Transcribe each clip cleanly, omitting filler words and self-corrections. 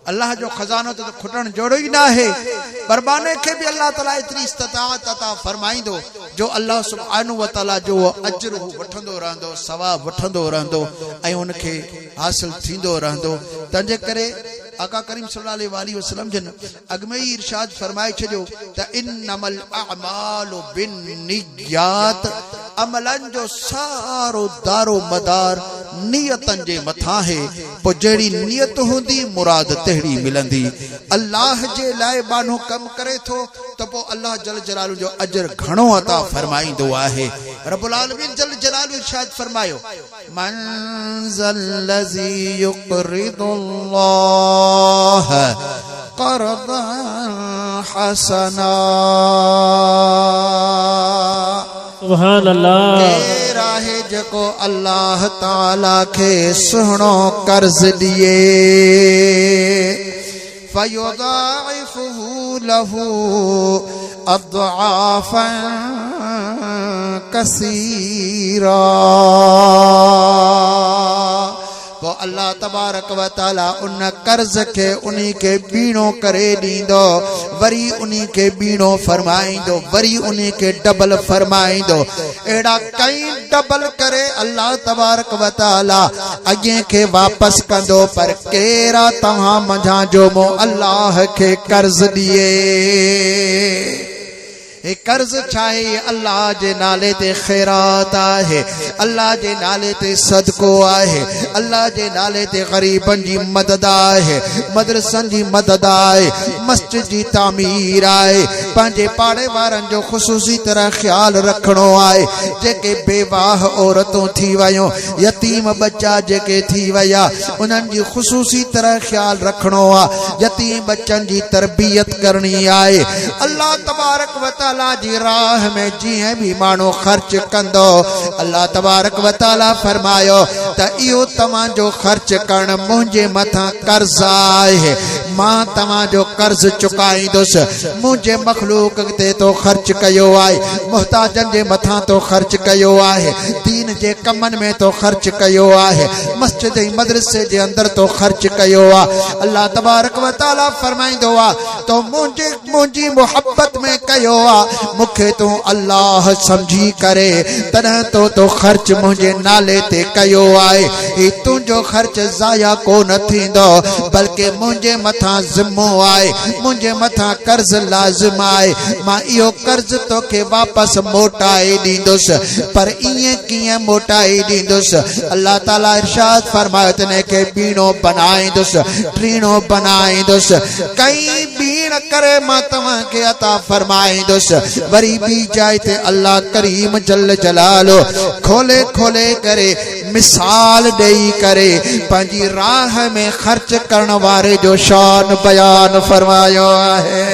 अल्लाह जो खजानो तो खुटण जोड़ो ही ना है। बरबाने के भी अल्लाह ताला इतनी इस्तिताअत अता फरमाइंदो जो अल्लाह सुब्हानहु व तआला जो अजर वठंदो रहंदो, सवाब वठंदो रहंदो ऐं उनखे हासिल थींदो रहंदो। तंहिंजे करे आका करीम सल्लल्लाहु अलैहि वसल्लम जन अगमे ही इरशाद फरमाए छो त इन्नमल अअमालु बिन्नियात, अमलन जो सारो दारो मदार नियतन जे मथा है। पो जेड़ी नियत होंदी मुराद तेहड़ी मिलंदी। अल्लाह जे लाए बानो कम करे थो तो पो अल्लाह जल जलालु जो अजर घणो अता फरमाइंदो आहे। रब्बुल आलमीन जल जलालु इरशाद फरमायो मन ज़ल्लज़ी युक़रिदुल्लाह क़रदन हसना। सुभान अल्लाह। तेरा है जको अल्लाह ताला के सुहणो कर्ज दिए फयुदाइफुहु लहू अद्आफन कसीरा। वो अल्लाह तबारक व तआला उन कर्ज के उन्हीं के बीणो करे दींदो, वरी उन्हीं के बीणो फरमाइंदो, वरी उन्हीं के डबल फरमाइंदो। एड़ा कई डबल करे अल्लाह तबारक व तआला अगे के वापस कंदो। पर केरा तहां मंझा जो मो अल्लाह के कर्ज दिए। ए कर्ज चाहे अल्लाह जे नाले ते खैरात आहे, अल्लाह जे नाले ते सदको आहे, अल्लाह जे नाले ते गरीबन जी मदद आहे, मदरसन जी मदद आहे, मस्जिद जी तामीर आहे, पंहिंजे पाड़े वारन जो ख़ुसूसी तरह ख्याल रखणो आहे। जेके बेवाह औरतों थी वयूं, यतीम बच्चा जेके थी वया उन्हनि जी ख़ुसूसी तरह ख्याल रखणो आहे। यतीम बच्चन जी तरबियत करणी आहे। अल्लाह तबारक व तआला जी राह में जिए भी मानो खर्च कंदो, अल्लाह तबारक व तआला फरमायो त इहो तव्हां जो खर्च करण मुंहिंजे मथां कर्ज आहे। मां तव्हां जो कर्ज चुकाईंदुसि। मुंहिंजे मखलूक ते तो खर्च कयो आहे, मुहताजन जे मथां तो खर्च कयो आहे, दीन जे कमन में तो खर्च कयो आहे, मस्जिद ऐं मदरसे जे अंदर तो खर्च कयो आहे। अल्लाह तबारक व तआला फरमाइंदो आहे तो मुंहिंजी मोहब्बत में कयो आहे। मुखे तो अल्लाह समझी करे तॾहिं तो खर्च मुझे नाले ते कयो आहे। ही तुझो खर्च ज़ाया को न थींदो, बल्कि मुझे मथा ज़िम्मो आहे, मुझे मथा कर्ज लाज़िम आहे। मां इहो कर्ज तोखे वापस मोटाए दींदुसि। पर इएं कीअं मोटाए दींदुसि? अल्लाह ताला इरशाद फरमायो तने के बीणो बनाईंदुसि, टीणो बनाईंदुसि, कई बीण करे मां तव्हां खे अता फरमाईंदुसि। वरी भी जाए थे अल्लाह करीम जल जलालो खोले खोले करे मिसाल देई करे पंहिंजी राह में खर्च करण वारे जो शान बयान फरमायो है।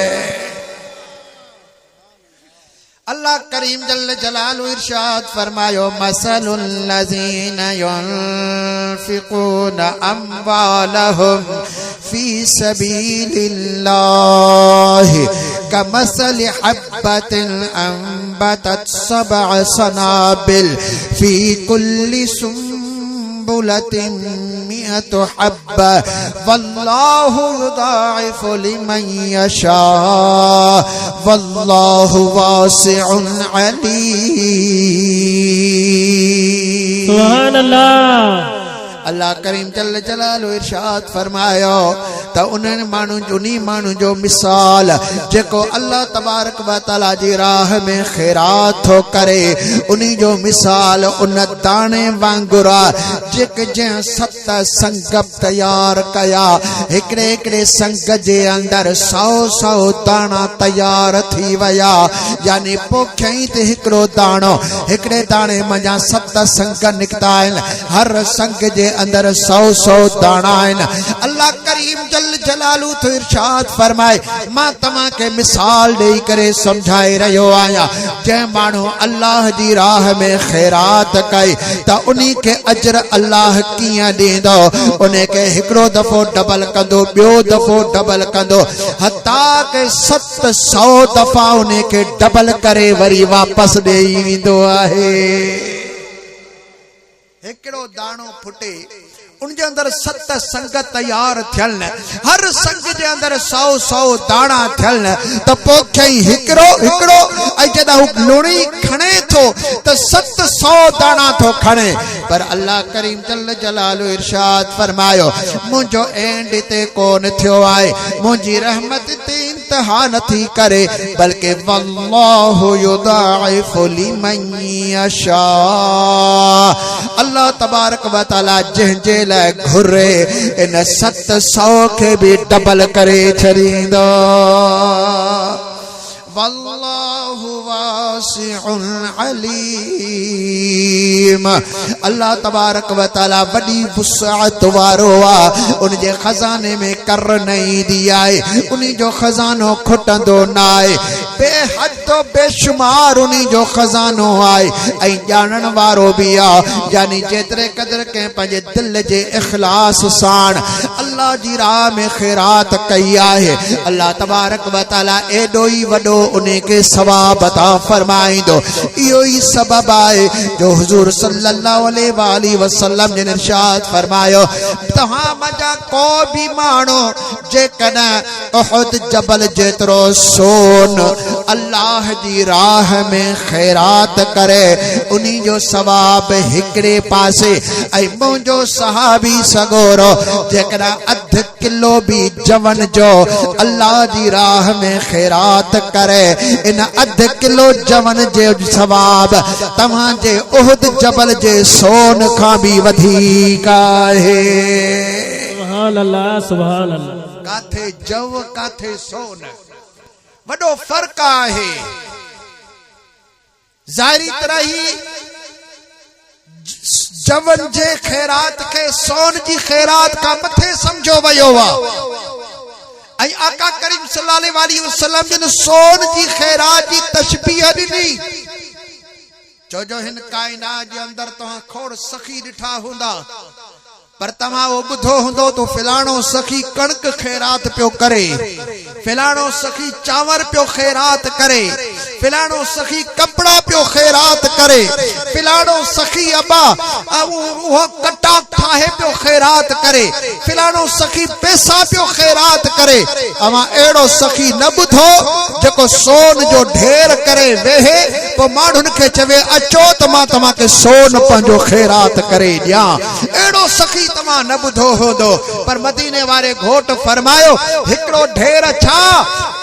अल्लाह करीम जल जलालु इरशाद फरमायो मसलुल लज़ीना युनफ़िक़ूना अम्वालहुम फ़ी सबीलिल्लाहि कमसलि हब्बतिन अंबतत सबअ सनाबिल फ़ी कुल्ली सुंबुलतिन मिअतु हब्बा वल्लाहु युदाइफु लिमन यशा वल्लाहु वासिउन अलीम। सुभान अल्लाह। अल्लाह करीम जल जलालो इरशाद फरमायो त उन्हनि माण्हू जो मिसाल जेको अल्लाह तबारक व तआला जी राह में खैरात थो करे, उन्हीं जो मिसाल उन दाणे वांगुरु आहे जेके जंहिं 7 संग तैयार कया। हिकिड़े हिकिड़े संग जे अंदर 100 दाणा तैयार थी वया, यानी पोखियई ते हिकिड़ो दाणो, हिकिड़े दाणे मंझां 7 संग निकिता आहिनि। हर संग जे अंदर 100 दाणा आहिनि। अल्लाह करीम जल जलालू तो इरशाद फरमाए मां तव्हां खे मिसाल ॾेई करे समझाए रहियो आहियां। जंहिं माण्हू अल्लाह जी राह में खैरात कई त उन्हीं खे अजर अल्लाह कीअं ॾींदो? उन खे हिकिड़ो दफ़ो डबल कंदो, ॿियो दफ़ो डबल कंदो, हता के 700 दफ़ा उन खे डबल करे वरी वापस ॾेई वेंदो आहे। हिकिड़ो दाणो फुटे उन जे अंदर 7 संग तैयार थियल हर संग जे अंदर 100 दाणा थियल त पोखे हिकड़ो ऐं जदा लुणी खणे थो त 700 दाणा थो खणे पर अल्लाह करीम जल जलालो इरशाद फरमायो मुंहिंजो एंड ते कोन थियो आहे मुंहिंजी रहमत ते इंतहा नथी करे बल्कि वल्लाहु युदाइफु लिमन यशा अल्लाह तबारक व तआला जंहिंजे लाइ घुरे इन 700 के भी डबल करे छॾींदो वल्लाहु वासिउन अलीम अल्लाह तबारक व तआला वडी वुसअत वारो आ उन जे खजाने में कर नहीं दिया है उन जो खजानो खुटंदो ना है बेहद बेशुमार उन जो खजानो आए ऐं जानन वारो भी आ यानी जेतरे कदर के पंहिंजे दिल जे इखलास साण अल्लाह जी राह में खैरात कई है अल्लाह तबारक व तआला एडो ही वडो उन्हें के सवाब अता फरमाइंदो इहो ही सबब आए जो हुजूर सल्लल्लाहु अलैहि वसल्लम ने इरशाद फरमायो तहां मजा को भी मानो जे कना उहद जबल जेतरो सोन अल्लाह जी राह में खैरात करे उन्हीं जो सवाब हिकड़े पासे ऐं मुंहिंजो सहाबी सगोरो जेकरा 1/2 किलो भी जवन जो अल्लाह जी राह में खैरात करे इन 1/2 किलो जवन जे सवाब तव्हां जे उहद जबल जे सोन खां भी वधीक आहे सुभान अल्लाह सुभान अल्लाह काथे जव काथे सोन वडो फर्क आहे ज़ाहिरी तरह ही जवन जे खैरात के सोन जी खैरात का मथे समझो वयो वा ऐं आका करीम सल्लल्लाहु अलैहि वसल्लम जिन सोन जी खैरात जी तशबीह ॾिनी छो जो हिन कायनात जे अंदर तव्हां खोड़ सखी ॾिठा हूंदा पर तव्हां वो ॿुधो हूंदो तो फिलाणो सखी कणक खैरात पियो करे फिलाणो सखी चांवर पियो खैरात करे फिलाणो सखी कपड़ा पियो खैरात करे फिलाणो सखी अबा वो कटा ठाहे पियो खैरात करे फिलाणो सखी पैसा पियो खैरात करे अमा एड़ो सखी न ॿुधो जेको सोन जो ढेर करे वेहे पो माण्हुनि खे चवे अचो त मां तव्हां खे सोन पंहिंजो खैरात करे ॾियां एड़ो सखी तव्हां न ॿुधो हूंदो पर मदीने वारे घोट फरमायो हिकड़ो ढेर छा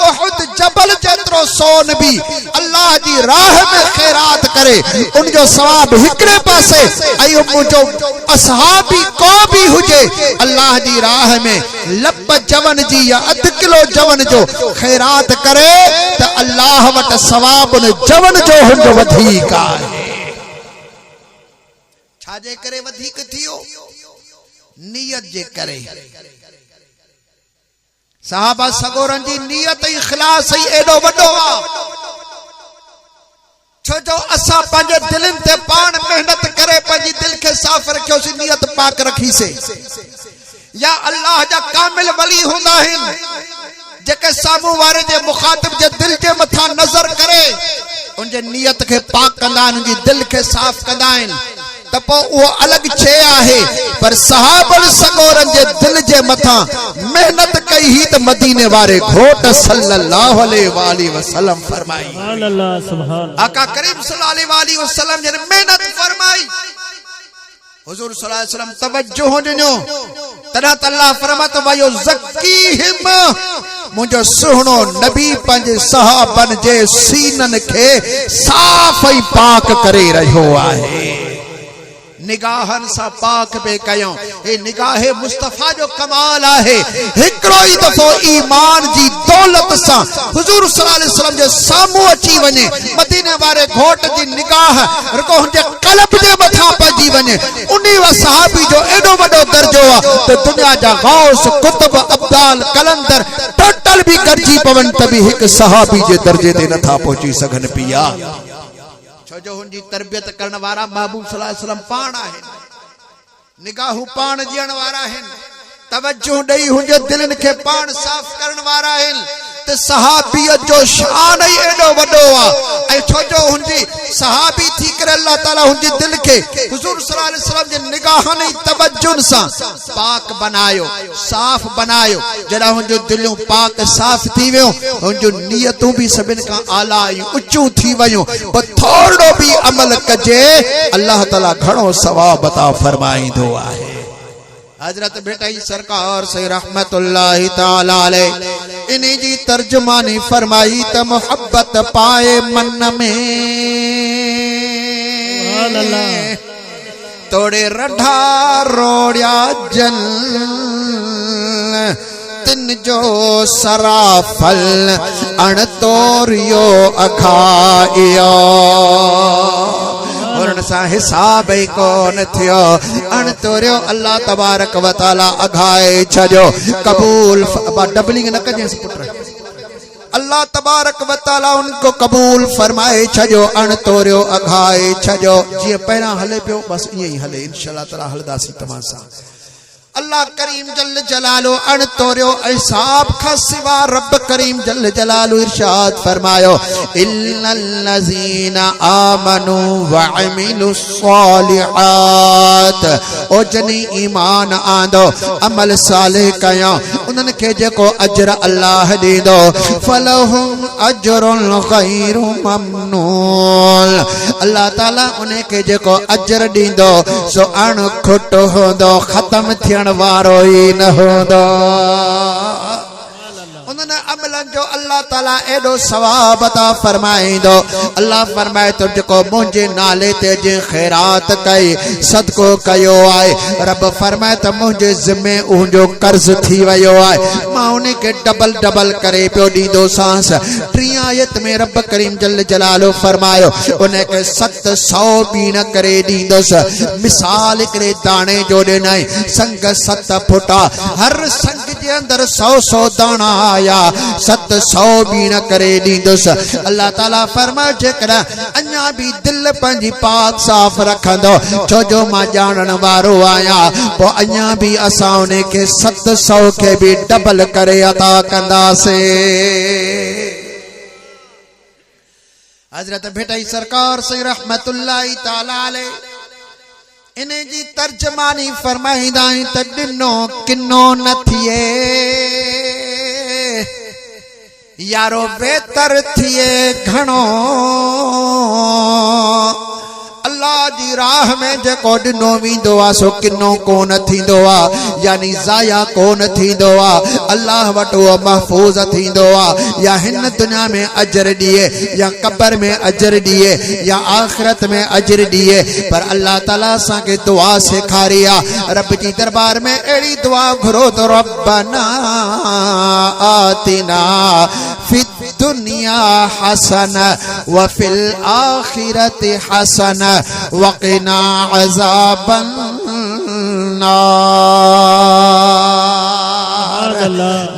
उहद जबल जेतरो सोन भी अल्लाह जी राह में खैरात करे उन जो सवाब हिकड़े पासे आयो मुझो असहाबी को भी हुजे अल्लाह जी राह में लप जवन जी या 1/2 किलो जवन जो खैरात करे त अल्लाह वट सवाब उन जवन जो हुंदो वधीक आहे छाजे करे वधीक थियो नियत जे करे साहबा सगोरन जी नियत इखलास ही एडो वडो आ छो जो असा पंहिंजे दिलनि ते पाण मेहनत करे पंहिंजी दिल के साफ रखियोसीं नियत पाक रखीसे या अल्लाह जा कामिल वली हुंदा आहिनि जेके सामू वारे जे मुखातिब जे दिल जे मथा नजर करे उन जे नियत के पाक कंदा आहिनि उन जी दिल के साफ कंदा आहिनि त पो वो अलग छे आहे पर सहाबन सगोरन जे दिल जे मथा मेहनत कई ही त मदीने वारे घोट सल्लल्लाहु अलैहि वसल्लम फरमाई सुभान अल्लाह सुभान आका करीम सल्लल्लाहु अलैहि वसल्लम ने मेहनत फरमाई हुजूर सल्लल्लाहु अलैहि वसल्लम तवज्जो ॾिनो तॾहिं त अल्लाह फरमातो वयो ज़कीहिम मुझो सुहणो नबी पंहिंजे सहाबन जे सीनन के साफ ही पाक करे रहियो आहे निगाहन सा पाक पे कयो ए निगाहे मुस्तफा जो कमाल आहे हिकड़ो ही दफो ईमान जी दौलत सा हुजूर सल्लल्लाहु अलैहि वसल्लम जे सामू अची वने मदीने वारे घोट जी निगाह रको हुनजे कल्ब जे मथा पजी वने उनी व सहाबी जो एडो वडो दर्जो आ त दुनिया जा गौस कुतुब अब्दाल कलंदर टोटल भी करजी पवन तभी एक सहाबी जे दर्जे ते नथा पहुंची सघन पिया छो जो हुनजी तरबियत करण वारा महबूब सल्लल्लाहु अलैहि वसल्लम पाण आहिनि निगाहू पाण ॾियण वारा आहिनि तवज्जो ॾेई हुनजे दिलनि खे पाण साफ़ करण वारा आहिनि त सहाबियत जो शान ही एडो वडो आ छो जो हुंजी सहाबी थी करे अल्लाह ताला हुंजी दिल के हुजूर सल्लल्लाहु अलैहि वसल्लम जे निगाहन ई तवज्जुन सा पाक बनायो साफ बनायो जड़ा हुंजो दिलों पाक साफ थी वियो हुंजो नियतूं भी सबिन का आला ऊंचू थी वयो पर थोड़ो भी अमल कजे अल्लाह ताला घणो सवाब अता फरमाइंदो आहे। हजरत बेटा सरकार से रहमतुल्लाहि ताला अलैह इन्हीं जी तर्जुमानी फरमाई त मोहब्बत पाए मन में तोड़े रढ़ा रोड़िया जन तिन जो सराफल अण तोरियो अखाइयो और सा हिसाब ही कौन थियो अण तोरियो अल्लाह तबारक व तआला अघाए छजो कबूल डबलिंग न कजे पुत्र अल्लाह तबारक व तआला उनको कबूल फरमाए छजो अण तोरियो अघाए छजो जी पहला हले पियो बस यही हले इंशाअल्लाह ताला हलदासी तमासा अल्लाह करीम जल्ल जलालो अण तोरियो हिसाब का सिवा रब करीम जल्ल जलालो इरशाद फरमायो इन्नल लजीना आमनु व अमिलुस सालिहात ओ जनी ईमान आंदो अमल सालेह कया उनन के जेको अजर अल्लाह दीदो फलहुम अजरुन गैरु ममनून अल्लाह ताला उन्हें के जेको अजर दीदो सो अण खुटो होंदो खत्म थियण वारो ही न होंदो उन्होंने अमलन जो अल्लाह ताला एडो सवाब अता फरमाइंदो अल्लाह फरमाए तो जेको मुंहिंजे नाले ते जे खैरात कई सदको कयो आए रब फरमाए तो मुंहिंजे ज़िम्मे उनजो कर्ज थी वयो आए मां उन के डबल डबल करे पियो दीदो सांस टी आयत में रब करीम जल्ल जलालो फरमायो उन के 700 बीन करे दीदोस मिसाल करे दाणे जो देनाई संग 7 फुटा हर संग जे अंदर 100 दाना आया 700 बीन करे दीदोस अल्लाह ताला फरमाए जेकरा अन्या भी दिल पंजी पाक साफ रखंदो छो जो मां जानन वारो आया पो अन्या भी असा उन्हें के 700 के भी डबल करे अता कंदासे। हजरत बेटा सरकार से रहमतुल्लाहि ताला अलैह इन्हें जी तर्जमानी फरमाईंदा त दिनो किनो न थिए यारो बेहतर थिए घणो अल्लाह जी राह में जेको दिनो वींदो आ सो किनो कोन थींदो आ यानी जाया कोन थींदो आ अल्लाह वटो महफूज थींदो आ या हिन दुनिया में अजर दिए या कब्र में अजर दिए या आखिरत में अजर दिए पर अल्लाह ताला सा के दुआ सिखारी आ रब जी दरबार में एड़ी दुआ घुरो तो रब्बना आतिना फिद दुनिया हसना व फिल आखिरति हसना वक़िना अज़ाबन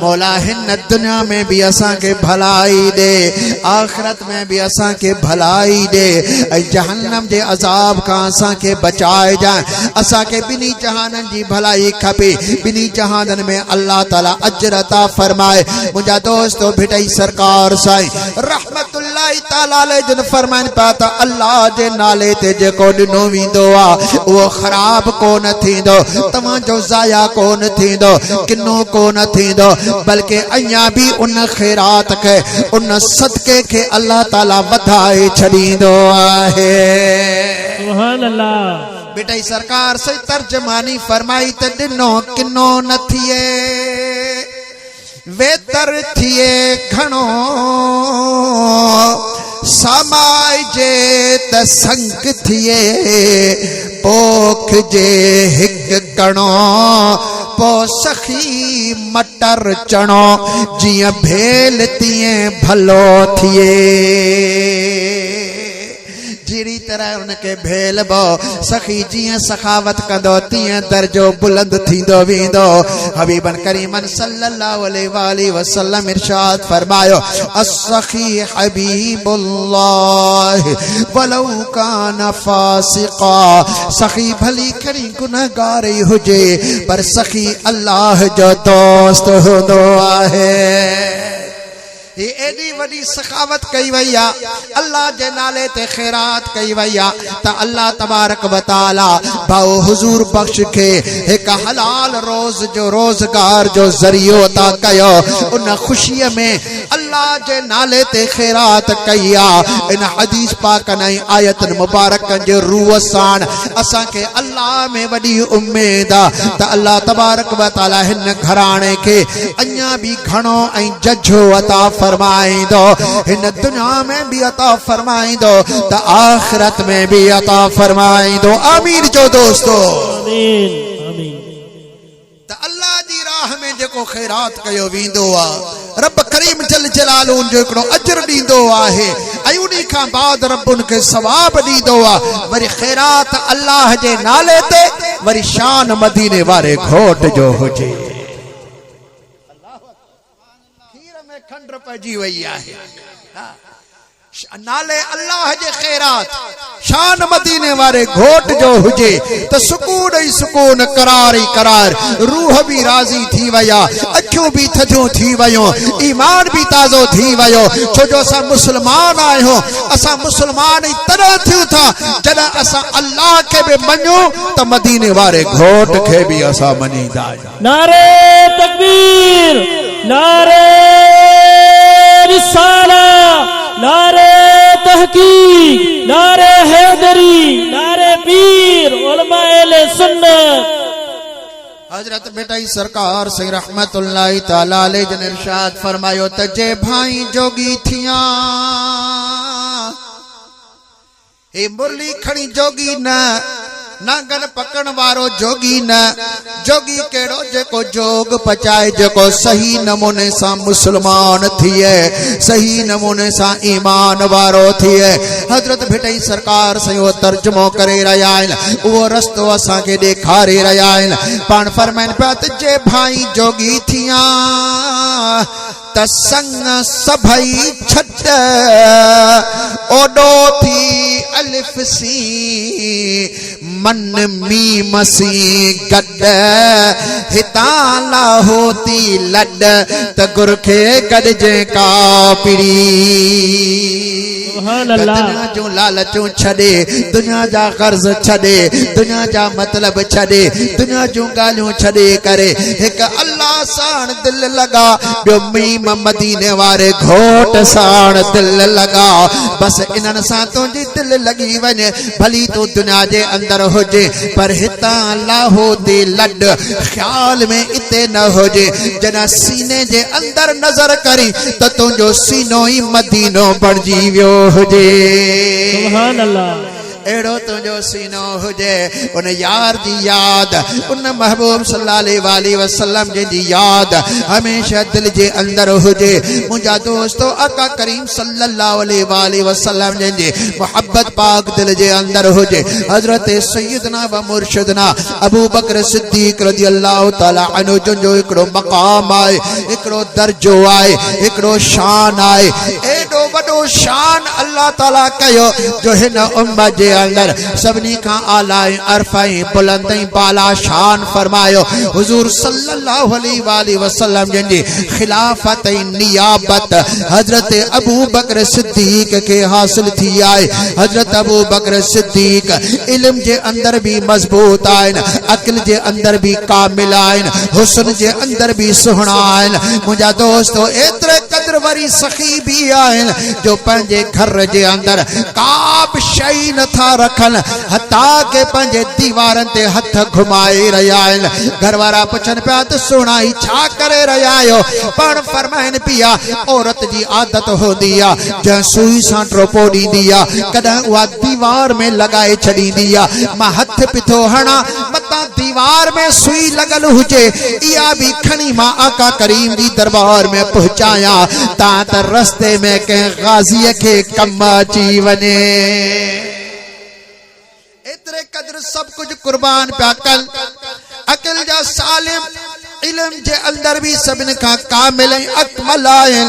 मौला हिन दुनिया में भी असा के भलाई दे आखिरत में भी असा के भलाई दे जहन्नम के अजाब का असा के बचाए जाए असा के बिनी जहानन जी भलाई खपे बिनी जहानन में अल्लाह ताला अजर अता फरमाए। मुझा दोस्तों भेटई सरकार साईं रहमतुल्लाहि ताला अलैह जन फरमान पाता अल्लाह जे नाले ते जेको दिनो वींदो आ वो खराब कोन थींदो तमा जो जाया कोन थींदो किनो कोन थींदो बल्कि अञा भी उन खैरात के उन सदके के अल्लाह ताला वधाए छड़ींदो आहे। सुभान अल्लाह। बेटा सरकार से तर्जमानी फरमाई त दिनो किनो न थिए वेतर थिए घणो समाज जे त संग थिए पोख जे हिक कणो पो सखी मटर चणो जिया भेल तिए भलो थिए जिड़ी तरह उनके भेल बो सखी जिया सखावत कंदो तिए दर्जो बुलंद थींदो वींदो। हबीबन करीमन सल्लल्लाहु अलैहि वसल्लम इरशाद फरमायो अस्सखी हबीबुल्लाह वलौ कान फासिका सखी भली खरी गुनहगार हुजे पर सखी अल्लाह जो दोस्त होंदो आहे। ये एडी वडी सखावत कई वई आ अल्लाह जे नाले ते खैरात कई वई आ त अल्लाह तबारक व तआला भाओ हुजूर बख्श के एक हलाल रोज जो रोजगार जो जरियो अता कयो उन खुशी में अल्लाह जे नाले ते खैरात कई आ इन हदीस पाक ने आयत मुबारक जे रूह साण असा के अल्लाह में वडी उम्मीद आ त अल्लाह तबारक व तआला हिन घराने के अन्या भी घणो ऐ जजो अता फरमाइंदो इन दुनिया में भी अता फरमाइंदो त आखिरत में भी अता फरमाइंदो आमीन जो दोस्तों आमीन आमीन त अल्लाह जी राह में जेको खैरात कयो वींदो आ रब करीम जल जलालू जो एकड़ो अजर दींदो आहे ऐं उनी खां बाद रब उनके सवाब दींदो आ वरी खैरात अल्लाह जे नाले ते वरी शान मदीने वारे घोट जो हुजे खंड पजी वही आहे नाले अल्लाह जे खैरात शान मदीने वारे घोट जो हुजे तो सुकून ही सुकून करार ही करार रूह भी राजी थी वया अखियों भी थजो थी वयो ईमान भी ताजो थी वयो छो जो असा मुसलमान आए हो असा मुसलमान ही तरह थियूं था जदा असा अल्लाह के भी मनो तो मदीने वारे घोट के भी असा मनीदा नारे तकबीर नारे रिसाला नारे तहकीक नारे हैदरी नारे पीर उलमा अहले सुन्नत हजरत बेटाई सरकार से रहमतुल्लाह ताला अलैहि जन इरशाद फरमायो तजे भाई जोगी थिया ए मुरली खणी जोगी न नागन पकड़ वारो जोगी न जोगी केड़ो जेको जोग पचाए जेको सही नमूने सा मुसलमान थिए सही नमूने सा ईमान वारो थिए हजरत भेटई सरकार से वो तर्जुमो करे रहा वो रस्तो असा के देखारे रहा पान फरमाइन पे जे भाई जोगी थिया तसंग सभई छट ओडो थी अलिफ सी मन मी मसी गड हिता ला होती लड त गुर के गड जे का पीड़ी दुनिया जो लालचों छड़े दुनिया जा कर्ज छड़े दुनिया जा मतलब छड़े दुनिया जो गालियों छड़े करे एक अल्लाह साण दिल लगा बियो मीम मदीने वारे घोट साण दिल लगा बस इनन सा तुझी दिल लगी वने भली तू दुनिया जे अंदर होजे पर हिता लाहो दे लड ख्याल में इते न होजे जना सीने जे अंदर नजर करी त तुझो सीनो ही मदीनो बन जीवियो हुजे सुभान अल्लाह एड़ो तुझो सीनो हुजे उन यार जी याद उन महबूब सल्लल्लाहु अलैहि वसल्लम जी याद हमेशा दिल जे अंदर हुजे मुझा दोस्तों आका करीम सल्लल्लाहु अलैहि वसल्लम जी मोहब्बत पाक दिल जे अंदर हुजे हजरत सैयदना व मुर्शिदना अबू बकर सिद्दीक रदियल्लाहु ताला अन्हु जो एकड़ो मकाम आए एकड़ो दर्जो आए एकड़ो शान आए एडो बड़ो शान अल्लाह ताला कयो जो हिन उम्मत जे अंदर सबनी का आलाए अरफाई बुलंदई बाला शान फरमायो हुजूर सल्लल्लाहु अलैहि वसल्लम जी खिलाफत नियाबत हजरत अबू बकर सिद्दीक के हासिल थी आए हजरत अबू बकर सिद्दीक इल्म जे अंदर भी मजबूत आइन अक्ल जे अंदर भी कामिल आइन हुस्न जे अंदर भी सुहना आइन मुझा दोस्तों एतरे कदर वरी सखी भी आइन जो पंजे घर जे अंदर काब शई न था रखन हता के पंजे दीवारन ते हथ घुमाए रहा घर वारा पुछन पिया तो सोना ही छा करे रहा हो पण फरमाइन पिया औरत जी आदत होंदी आ जं सुई सां ट्रोपो दींदी आ कदा वा दीवार में लगाए छड़ी दिया मां हथ पिथो हणा मता दीवार में सुई लगल हुजे इया भी खणी मां आका करीम दी दरबार में पहुंचाया ता त रस्ते में के गाजी के कम अची वने इतरे कदर सब कुछ कुर्बान प्या कल अकल जा सालिम इल्म जे अंदर भी सबन का कामिल अकमल आए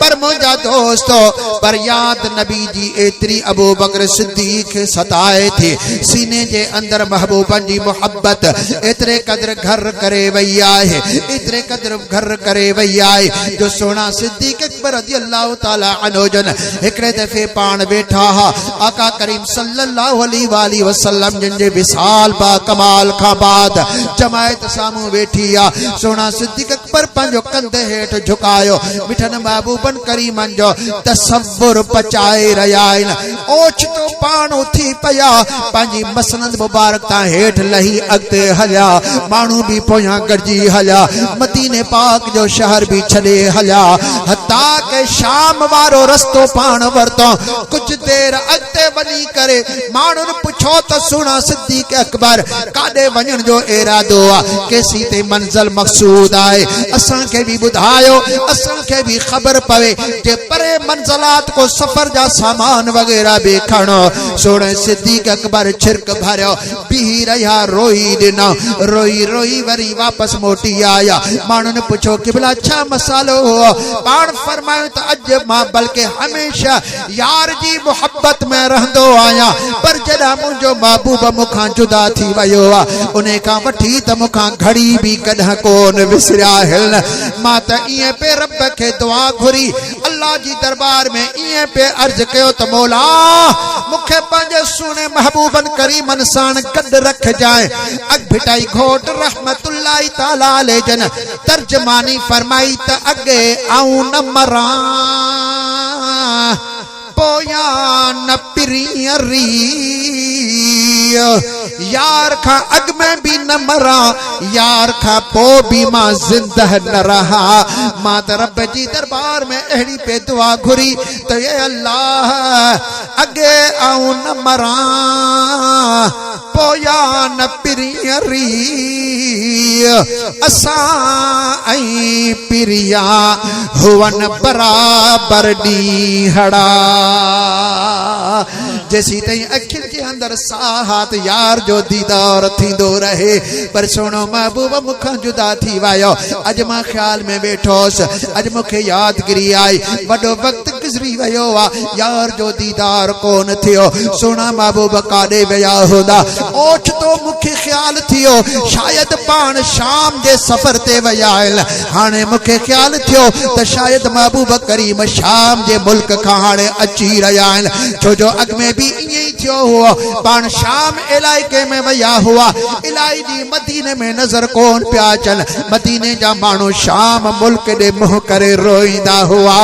पर मुझा दोस्तों पर याद नबी जी एतरी अबू बकर सिद्दीक सताए थे सीने जे अंदर महबूबन जी मोहब्बत एतरे कदर घर करे वही आए इतरे कदर घर करे वही आए जो सोना सिद्दीक अकबर रज़ियल्लाहु ताला अन्हु जन एकड़े दफे पान बैठा हा आका करीम सल्लल्लाहु अलैहि वसल्लम जिन जे विशाल बा कमाल का बाद जमायत सामू बैठी आ सोना सिद्दीक अकबर पंजो कंधे हेठ झुकायो मिठन महबूबन करीमन जो तसव्वुर पचाए रहा आहिनि ओछ तो पाण उथी पया पंहिंजी मसनद मुबारक ता हेठ लही अॻिते हलिया माण्हू भी पोयां गॾिजी हलिया मदीने पाक जो शहर भी छॾे हलिया हता के शाम वारो रस्तो पाण वरतो कुछ देर अॻिते वञी करे माण्हुनि पुछो त सुणा सिद्दीक अकबर काॾे वञण जो इरादो आहे केसी ते मंज़िल मक़सूद आहे असां खे भी ॿुधायो असां खे भी ख़बर पवे जे परे मंज़िलात को सफर जा सामान वगैरह भी खणो सोने सिद्दीक अकबर छिरक भरियो बीही रहा रोई ॾिना रोई रोई वरी वापस मोटी आया माण्हुनि पुछो क़िबला छा मसालो हो पाण फरमायो त अॼु मां बल्कि हमेशा यार जी मोहब्बत में रहंदो आहियां पर जॾहिं मुंहिंजो महबूब मूंखां जुदा थी वियो आहे उन खां वठी त मूंखां घड़ी भी कॾहिं कोन विसरिया आहिनि मां त ईअं पे रब खे दुआ घुरी अल्लाह जी दरबार में ईअं पे अर्ज कयो त मौला मूंखे पंहिंजे सुहिणे महबूबन करीमन साण गॾु रख जाए अॻ भिटाई घोट रहमतुल्लाहि ताला अलैहि जन तर्जमानी फरमाई त अॻे आऊं न मरां पोया न पिरियरी यार खा अग में भी न मरा यार खा पो भी मां जिंदा न रहा मां त रब जी दरबार में अहड़ी पे दुआ घुरी तो ये अल्लाह अगे आऊं न मरा पोया न पिरियरी असा आई पिरिया हुवन बराबर ॾींहड़ा जैसी तई अखिल के अंदर साहत यार जो दीदार थींदो रहे पर सोनो महबूब मुखां जुदा थी वायो अज मां ख्याल में बैठोस अज मुखे यादगिरी आई वडो वक्त गुजरी वयो आ यार जो दीदार कोन थियो सोना महबूब काडे वया होदा ओछ तो मुखे ख्याल थियो शायद पान शाम जे सफर ते वया आहिनि हाणे मुखे ख्याल थियो त शायद महबूब करीम शाम जे मुल्क खां हाणे अची रहिया आहिनि छो जो अॻ में भी ईअं ई थियो हुओ पाण शाम इलाइके में वया हुआ इलाही डी मदीने में नजर कोन पिया अचनि मदीने जा माण्हू शाम मुल्क ॾे मुंह करे रोईंदा हुआ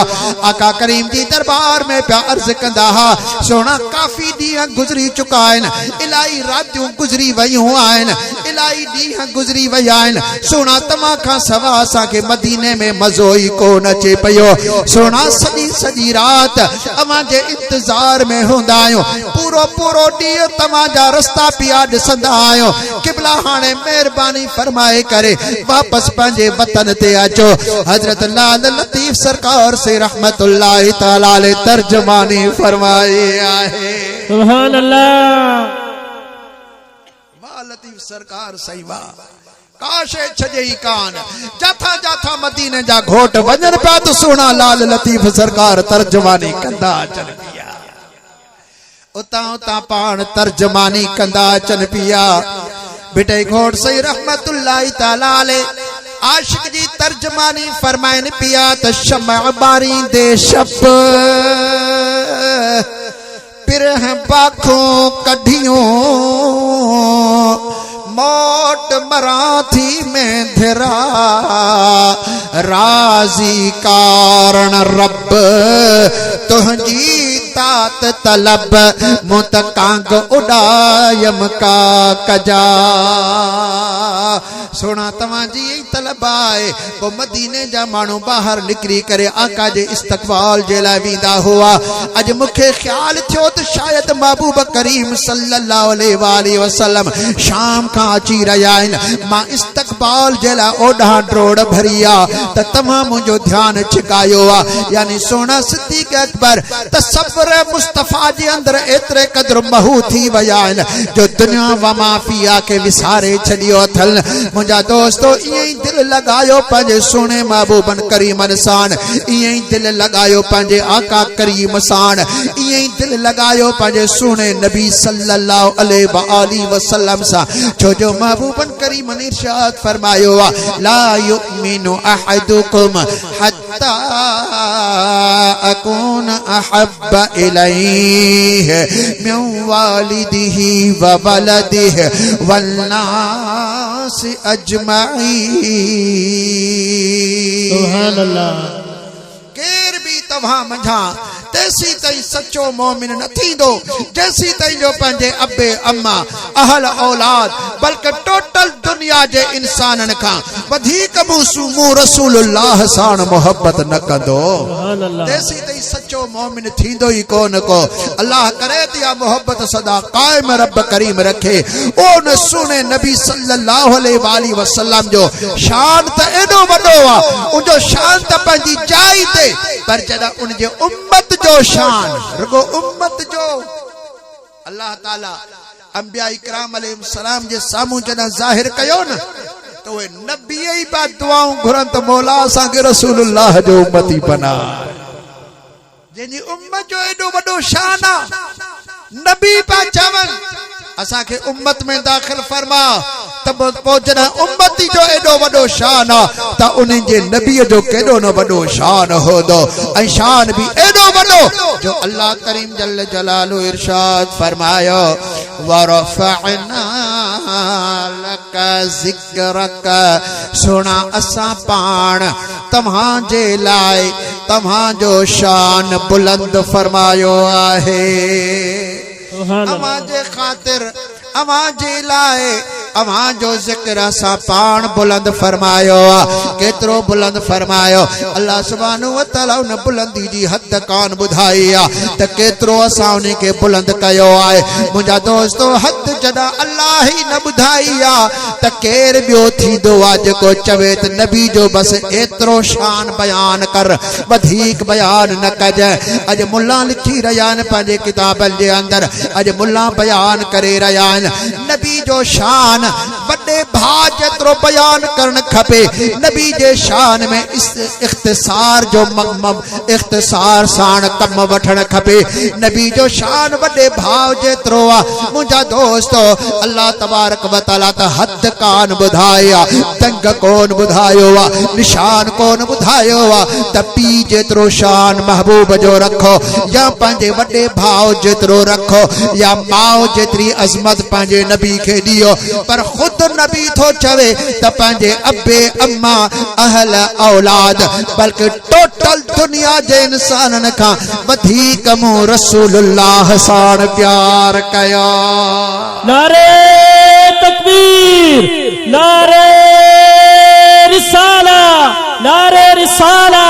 आका करीम जी दरबार में पिया अर्ज कंदा हा सोना काफ़ी ॾींहं गुज़री चुका आहिनि इलाही रातियूं गुज़री वयूं आहिनि इलाही ॾींहं गुज़री विया आहिनि सोना तव्हां खां सवा असांखे मदीने में मज़ो ई कोन अचे पियो सोना सॼी सॼी रात अवां जे इंतज़ार में हूंदा आहियूं पूरो पूरो ॾींहुं तव्हांजा रस्ता पिया ॾिसंदा आहियूं क़िबला हाणे महिरबानी फरमाए करे वापस पंहिंजे वतन ते अचो हजरत लाल लतीफ सरकार से रहमतुल्लाहि ताला अलैहि तर्जमानी फरमाई आहे सुभान अल्लाह वाह लतीफ सरकार सही वाह काशे छजे ही कान जाथा जाथा मदीने जा घोट वजन पा तो सोना लाल लतीफ सरकार तर्जमानी कंदा अचन पिया उता उता पान तर्जमानी कंदा अचन पिया बेटे घोट सही रहमतुल्लाहि ताला अलैहि आशिक जी तर्जमानी फरमाइन पिया त शम्मा बारी दे शब पिरह बाखों कढियों मोट मराठी में धरा राजी कारण रब तुझी तात तलब मुतकांग उड़ायम का कजा सोना तव्हांजी यही तलब आए वो मदीने जा माण्हू बाहर निकरी करे आका जे इस्तकबाल जे लाइ वेंदा हुआ अज मूंखे ख्याल थियो त शायद महबूब करीम सल्लल्लाहु अलैहि वसल्लम शाम खां अची रहिया आहिनि मां इस्तकबाल जे लाइ ओॾां ड्रोड़ भरी आहे त तव्हां मुंहिंजो ध्यानु छिकायो आहे यानी सोना सिद्दीक अकबर तसव्वुर कुफर मुस्तफा जे अंदर एतरे कदर महू थी वया जो दुनिया व माफिया के विसारे छडियो अथल मुंजा दोस्तो इए दिल लगायो पंजे सोने महबूबन करीमन सान इए दिल लगायो पंजे आका करीम सान इए दिल लगायो पंजे सोने नबी सल्लल्लाहु अलैहि वसल्लम सा जो जो महबूबन करीम ने इरशाद फरमायो ला युमिनु अहदुकुम हत्ता अकून अहब्ब इलैहि मिन वालिदिही व वलदिही वन्नास अजमईन। सुभान अल्लाह। केर भी तव्हां मंझा तेसी तई सच्चो मोमिन न थींदो जैसी तई जो पंजे अब्बे अम्मा अहल औलाद बल्कि टोटल दुनिया जे इंसानन का वधीक मू रसूलुल्लाह साण मोहब्बत न कंदो। सुभान अल्लाह। तेसी तई सच्चो मोमिन थींदो ही कोन को। अल्लाह करे दिया मोहब्बत सदा कायम रब करीम रखे। ओन सुने नबी सल्लल्लाहु अलैहि वसल्लम जो शान त एडो वडो आ उनजो शान त पंजी जाई ते पर जदा उन जे उम्मत जो शान रुगो उम्मत जो अल्लाह ताला अंबिया इकराम अलैहिम सलाम जे सामू जदा जाहिर कयो न तो वे नबी ही बा दुआऊं घुरन त मौला असा के रसूलुल्लाह जो उम्मती बना जेनी उम्मत जो एडो वडो शान आ नबी पा चवन असा के उम्मत में दाखिल फरमा तब पहुंचना उम्मती जो एडो वडो शान आ ता उन्हें जे नबी जो केडो न वडो शान हो दो ऐ शान भी एडो वडो जो अल्लाह करीम जल्ल जलालु इरशाद फरमायो वरफअना लक जिक्रक सुना असा पाण तम्हां जे लाए तम्हां जो शान बुलंद फरमायो आहे। अमा जे खातिर अमा जे लाए अमा जो जिक्र सा पाण बुलंद फरमायो केतरो बुलंद फरमायो अल्लाह सुब्हानहु व तआला उन बुलंदी जी हद कान बुधाई आ त केतरो असा उन के बुलंद कयो आए। मुंजा दोस्तो हद जदा अल्लाह ही न बुधाई आ त केर बियो थींदो आ जेको चवे त नबी जो बस एतरो शान बयान कर वधीक बयान न कज। अज मुल्ला लिखी रयान पंहिंजे किताबन जे अंदर अज मुल्ला बयान करे रयान नबी जो शान बड़े भा जेतरो बयान करन खपे। नबी जे शान में इस इख्तिसार जो इख्तिसार साण कम वठन खपे। नबी जो शान बड़े भाव जेतरो आ मुंजा दोस्तो अल्लाह तबारक व तआला त हद कान बुधाया तंग कोन बुधायो आ निशान कोन बुधायो आ त पी जेतरो शान महबूब जो रखो या पंजे बड़े भाव जेतरो रखो या माओ जेतरी अजमत पंजे नबी के दियो पर खुद नबी थो चवे त पंजे अब्बे अम्मा अहल औलाद बल्कि टोटल दुनिया जे इंसानन का वधीक मु रसूलुल्लाह साण प्यार कयो। नारे तकबीर नारे रिसाला नारे रिसाला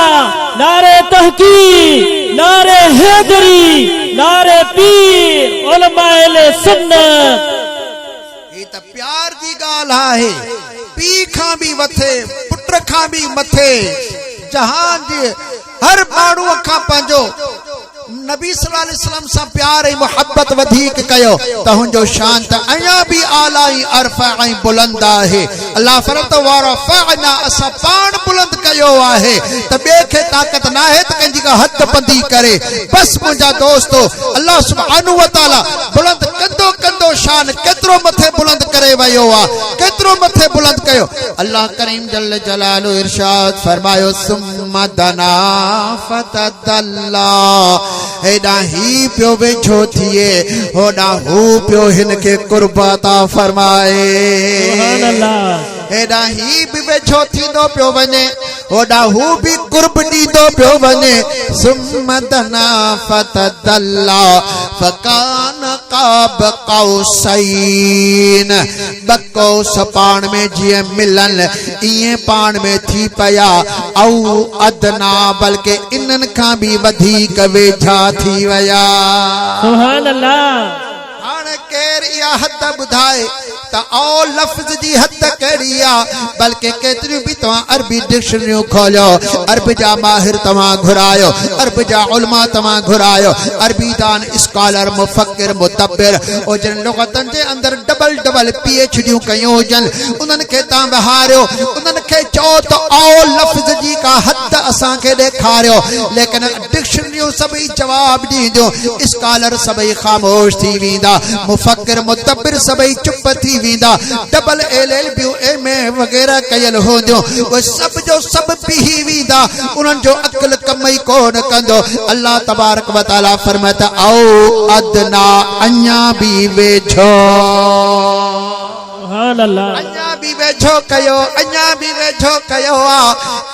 नारे तहकीक नारे हैदरी नारे पीर उलमाए सुन्नत। ये त प्यार दी गाल है पी खां भी मथे पुट खां भी मथे जहां जे हर माण्हू खां पंहिंजो नबी सल्लल्लाहु अलैहि वसल्लम सा प्यार ऐं मोहब्बत वधीक कयो त हुनजो शान त अया भी आला ऐं अरफा ऐं बुलंद आहे। अल्लाह फरमात वरफअना असा पाण बुलंद कयो आहे त बे खे ताकत ना है त कंजी का हद बंदी करे। बस मुंजा दोस्तो अल्लाह सुब्हानहु व तआला बुलंद कंदो कंदो शान केतरो मथे बुलंद करे वयो आ केतरो मथे बुलंद कयो। अल्लाह करीम जल्ल जलालु इरशाद फरमायो सुम्मा दना फतदल्ला हेडा ही प्यो वेठो थिए होडा हू प्यो हिनके कुर्बाता फरमाए। सुभान अल्लाह। हेडा ही भी वेठो थींदो पियो वने होडा हू भी कुर्ब ॾींदो पियो वने। सुम्मा दना फतदल्ला फकान काब कौसैन बको सपान में जिए मिलन इए पान में थी पया औ अदना बल्कि इनन का भी वधीक वेझा थी वया। सुभान अल्लाह। केर या हद बुधाए ता ओ लफ्ज जी हद कड़िया बल्कि केतरी भी तवा अरबी डिक्शनरी खोलो अरब जा माहिर तवा घुरायो अरब जा उलमा तवा घुरायो अरबी दान स्कॉलर मुफक्किर मुतब्बिर ओ जन लुगतन जे अंदर डबल डबल पीएचडी कयो जन उनन के ता बहारियो उनन के चो तो ओ लफ्ज जी का हद असा के देखारियो लेकिन डिक्शनरी सभी जवाब दी दो स्कॉलर सभी खामोश थी वींदा मुफक्किर मुतब्बिर सभी चुप थी वींदा डबल एलएलबी एमए वगैरह कयल हो दो वो सब जो सब पी वींदा उन्हनि जो अक्ल कमई कोन कंदो अल्लाह तबारक व तआला फरमाता आओ अदना अञा भी वेझो सुभान अल्लाह अञा भी वेझो कयो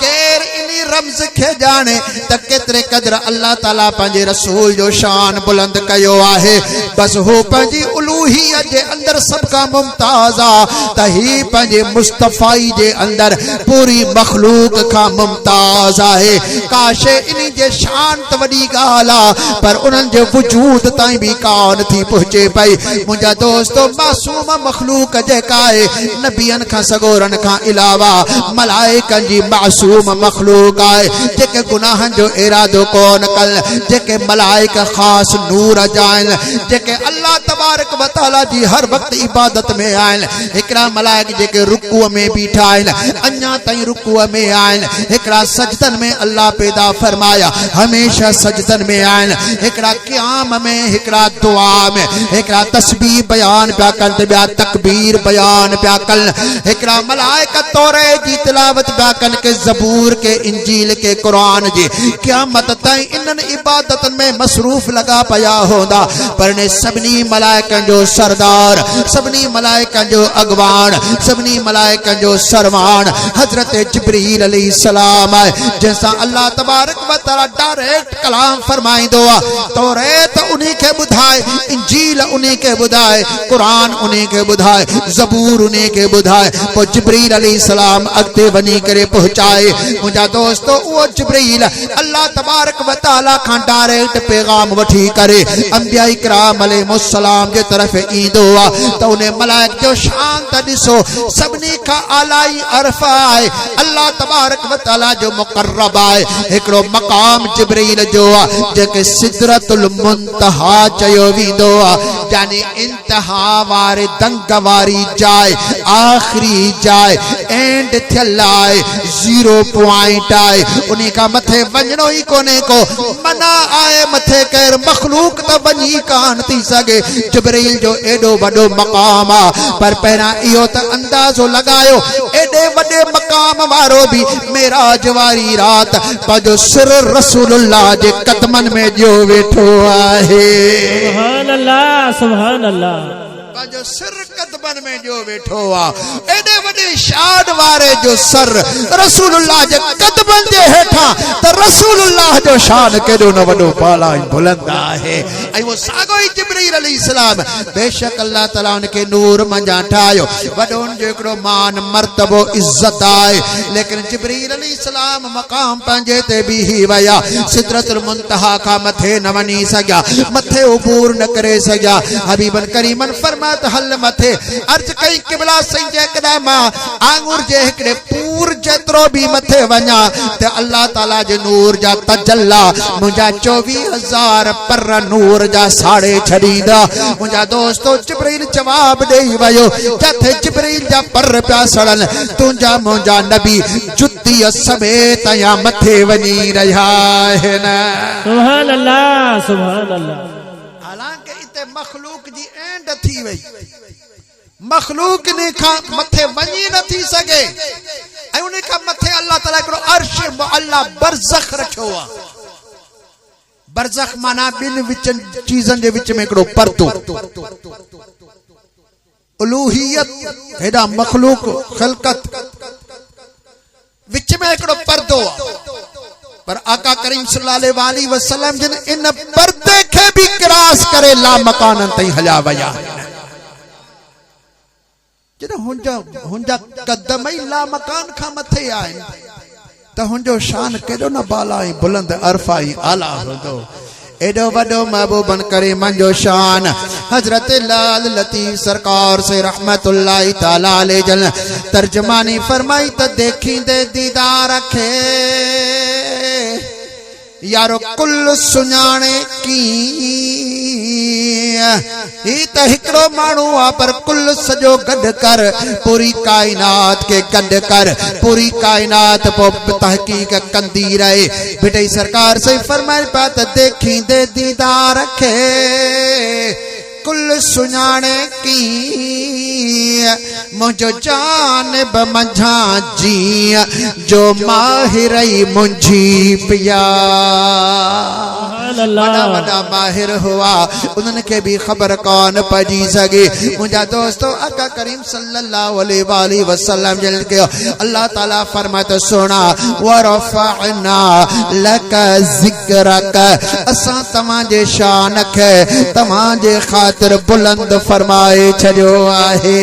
केर इनी रमज के जाने त केतरे कदर अल्लाह ताला पंजे रसूल जो शान बुलंद कयो आहे बस हो पंजी उलूहियत जे अंदर सबका मुमताजा तही पंजे मुस्तफाई जे अंदर पूरी मखलूक का मुमताज आहे काशे इनी जे शान त वडी गाला पर उनन जे वजूद ताई भी कान थी पहुंचे पई मुजा दोस्तों मासूम मखलूक जे काए नबियन का सगोरन का इलावा मलाइकन जी मासूम मखलूक आए जेके गुनाहन जो इरादो कोन कल जेके मलाइक खास नूर जाइन जेके अल्लाह तबारक व तआला जी हर वक्त इबादत में आइन एकरा मलाइक जेके रुकू में बीठा आइन अन्या तई रुकू में आइन एकरा सजदन में अल्लाह पैदा फरमाया हमेशा सजदन में आइन एकरा क़याम में एकरा दुआ में एकरा तस्बीह बयान प्या कर ब्या तकबीर बयान प्या कल एकरा मलाइका तौरे जी तिलावत प्या कन के ज़बूर के इंजील के कुरान जी क़यामत ताई इनन इबादतन में मसरूफ लगा पया होंदा पर ने सबनी मलाइकन जो सरदार सबनी मलाइकन जो अगवान सबनी मलाइकन जो सरवान हजरत जिब्रील अलैहिस्सलाम है जैसा अल्लाह तबारक व तआला डायरेक्ट कलाम फरमाइंदो तौरेत उन्हीं के बुधाए इंजील उन्हीं के बुधाए कुरान उन्हीं के बुधाए ज़बूर उन्हीं के बुधाए वो जिब्रील अलैहिस्सलाम अगते बनी करे पहुंचाए मुझा दोस्तों वो जिब्रील अल्लाह तबारक व तआला का डायरेक्ट पैगाम वठी करे अंबिया इकराम अलैहिस्सलाम के तरफ ईंदो तो उन्हें मलाइक जो शान त दिसो सबनी का आलाई अरफा है अल्लाह तबारक व तआला जो मुकर्रब है एकड़ो मकाम जिब्रील जो जेके सिदरतुल मुंतहा चयो वींदो यानी इंतहा वारे दंग वारी जाए आखिरी जाए एंड थियलाए 0 पॉइंट आए उन्हीं का मथे वंजनो ही कोने को मना आए मथे कैर मखलूक तो बनी कान थी सके जिब्रील जो एडो वडो मकाम पर पहना इहो त अंदाजो लगायो एडे वडे मकाम वारो भी मेराज वारी रात पजो सिर रसूलुल्लाह जे कदमन में जो वेठो आहे सुभान अल्लाह सुभान अल्लाह जो सिर कदमन में जो वेठो एडे वडे शान वारे जो सर रसूलुल्लाह जे कदमन जे हेठा त रसूलुल्लाह जो शान केडो न वडो पाला बुलंद आहे ऐ वो सागो ही जिब्रील अलैहिस्सलाम बेशक अल्लाह ताला उनके नूर मंजा ठायो वडोन जो एकड़ो मान मर्तबो इज्जत आए लेकिन जिब्रील अलैहिस्सलाम मकाम पंजे ते भी ही वया सिदरतुल मुंतहा का मथे न वनी सग्या मथे उबूर न करे सग्या हबीबन करीमन फरमा हल मथे अर्ज कई किबला संजे कदमा आंगुर जे एकड़े पूर जतरो भी मथे वना ते अल्लाह ताला जे नूर जा तजल्ला मुजा 24000 पर नूर जा साड़े छड़ीदा मुजा दोस्तों जिब्रील जवाब देई वयो जथे जिब्रील जा पर प्या सड़न तुंजा मुजा नबी जुत्ती समेत या मथे वनी रहा है ना सुभान अल्लाह हालांकि इते मखलूक जी एंड थी वई मखलूक ने खा मथे वनी न थी सके ऐ उन का मथे अल्लाह ताला को अर्श मुअल्ला बरज़ख रखो बरज़ख माना बिन विच चीजन जे विच में एकड़ो परदो उलूहियत हेडा मखलूक खलकत विच में एकड़ो परदो पर आका करीम सल्लल्लाहु अलैहि वसल्लम जिन इन पर्दे के भी क्रॉस करे ला मकान तई हला वया जद हुंजा कदम ही ला मकान खा मथे आए त हुंजो शान केडो न बाला बुलंद अरफा आला होदो एडो वडो महबूबन करीमन जो शान हजरत लाल लतीफ सरकार से रहमतुल्लाह ताला अलैह जल तर्जमानी फरमाई तो देखी दे दीदार रखे यारो कुल सुञाणे की ही त हिकड़ो मानू आ पर कुल सजो गड कर पूरी कायनात के गड कर पूरी कायनात पो तहकीक कंदी रहे बेटे सरकार से फरमाए बात देखी दे दीदार रखे कुल सुञाणे की मुझो जानब मंझा जी जो माहिरई मुंझी पिया वड़ा वड़ा माहिर हुआ उनके भी खबर कौन पजी सके मुझा दोस्तों आका करीम सल्लल्लाहु अलैहि वसल्लम जल के अल्लाह ताला फरमाते सुना वरफअना लक जिक्रक असा तमाजे शान खे तमाजे खातिर बुलंद फरमाए छजो आहे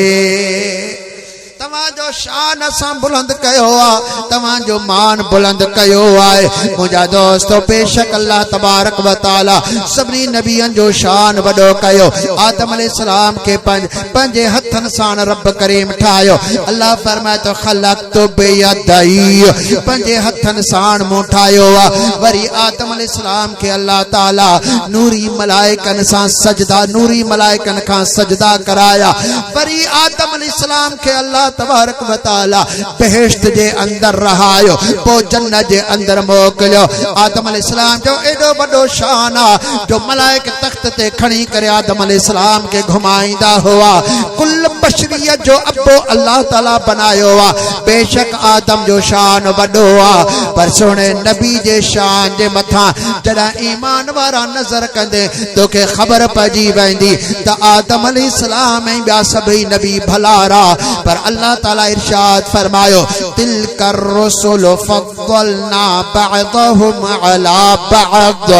तमाजो शान असां बुलंद कयो आ तमाजो मान बुलंद कयो आहे मुझा दोस्तों बेशक अल्लाह तबारक व तआला सभी नबियन जो शान वडो कयो आदम अलैहिस्सलाम के पंजे हथन सां रब करीम ठायो अल्लाह फरमाए तो खलक़तु बियदई पंजे हथन सां मु ठायो आ वरी आदम अलैहिस्सलाम के अल्लाह ताला नूरी मलाइकन सां सजदा नूरी मलाइकन खां सजदा कराया वरी आदम अलैहिस्सलाम के अल्लाह तबारक व तआला बहिश्त जे अंदर रहायो पो जन्नत जे अंदर मोकलियो आदम अलैहिस्सलाम जो एडो बड़ो शान आ जो मलाइक तख्त ते खणी करे आदम अलैहिस्सलाम के घुमाईंदा हुआ कुल बशरियत जो अब्बो अल्लाह ताला बनायो आ बेशक आदम जो शान बड़ो आ पर सोने नबी जे शान जे मथा जड़ा ईमान वारा नजर कंदे तोखे खबर पजी वेंदी त आदम अलैहिस्सलाम ऐं ॿिया सभई नबी भलारा पर अल्लाह ताला इरशाद फरमायो तिलकर रुसुल फद्दलना बअदहुम अला बअद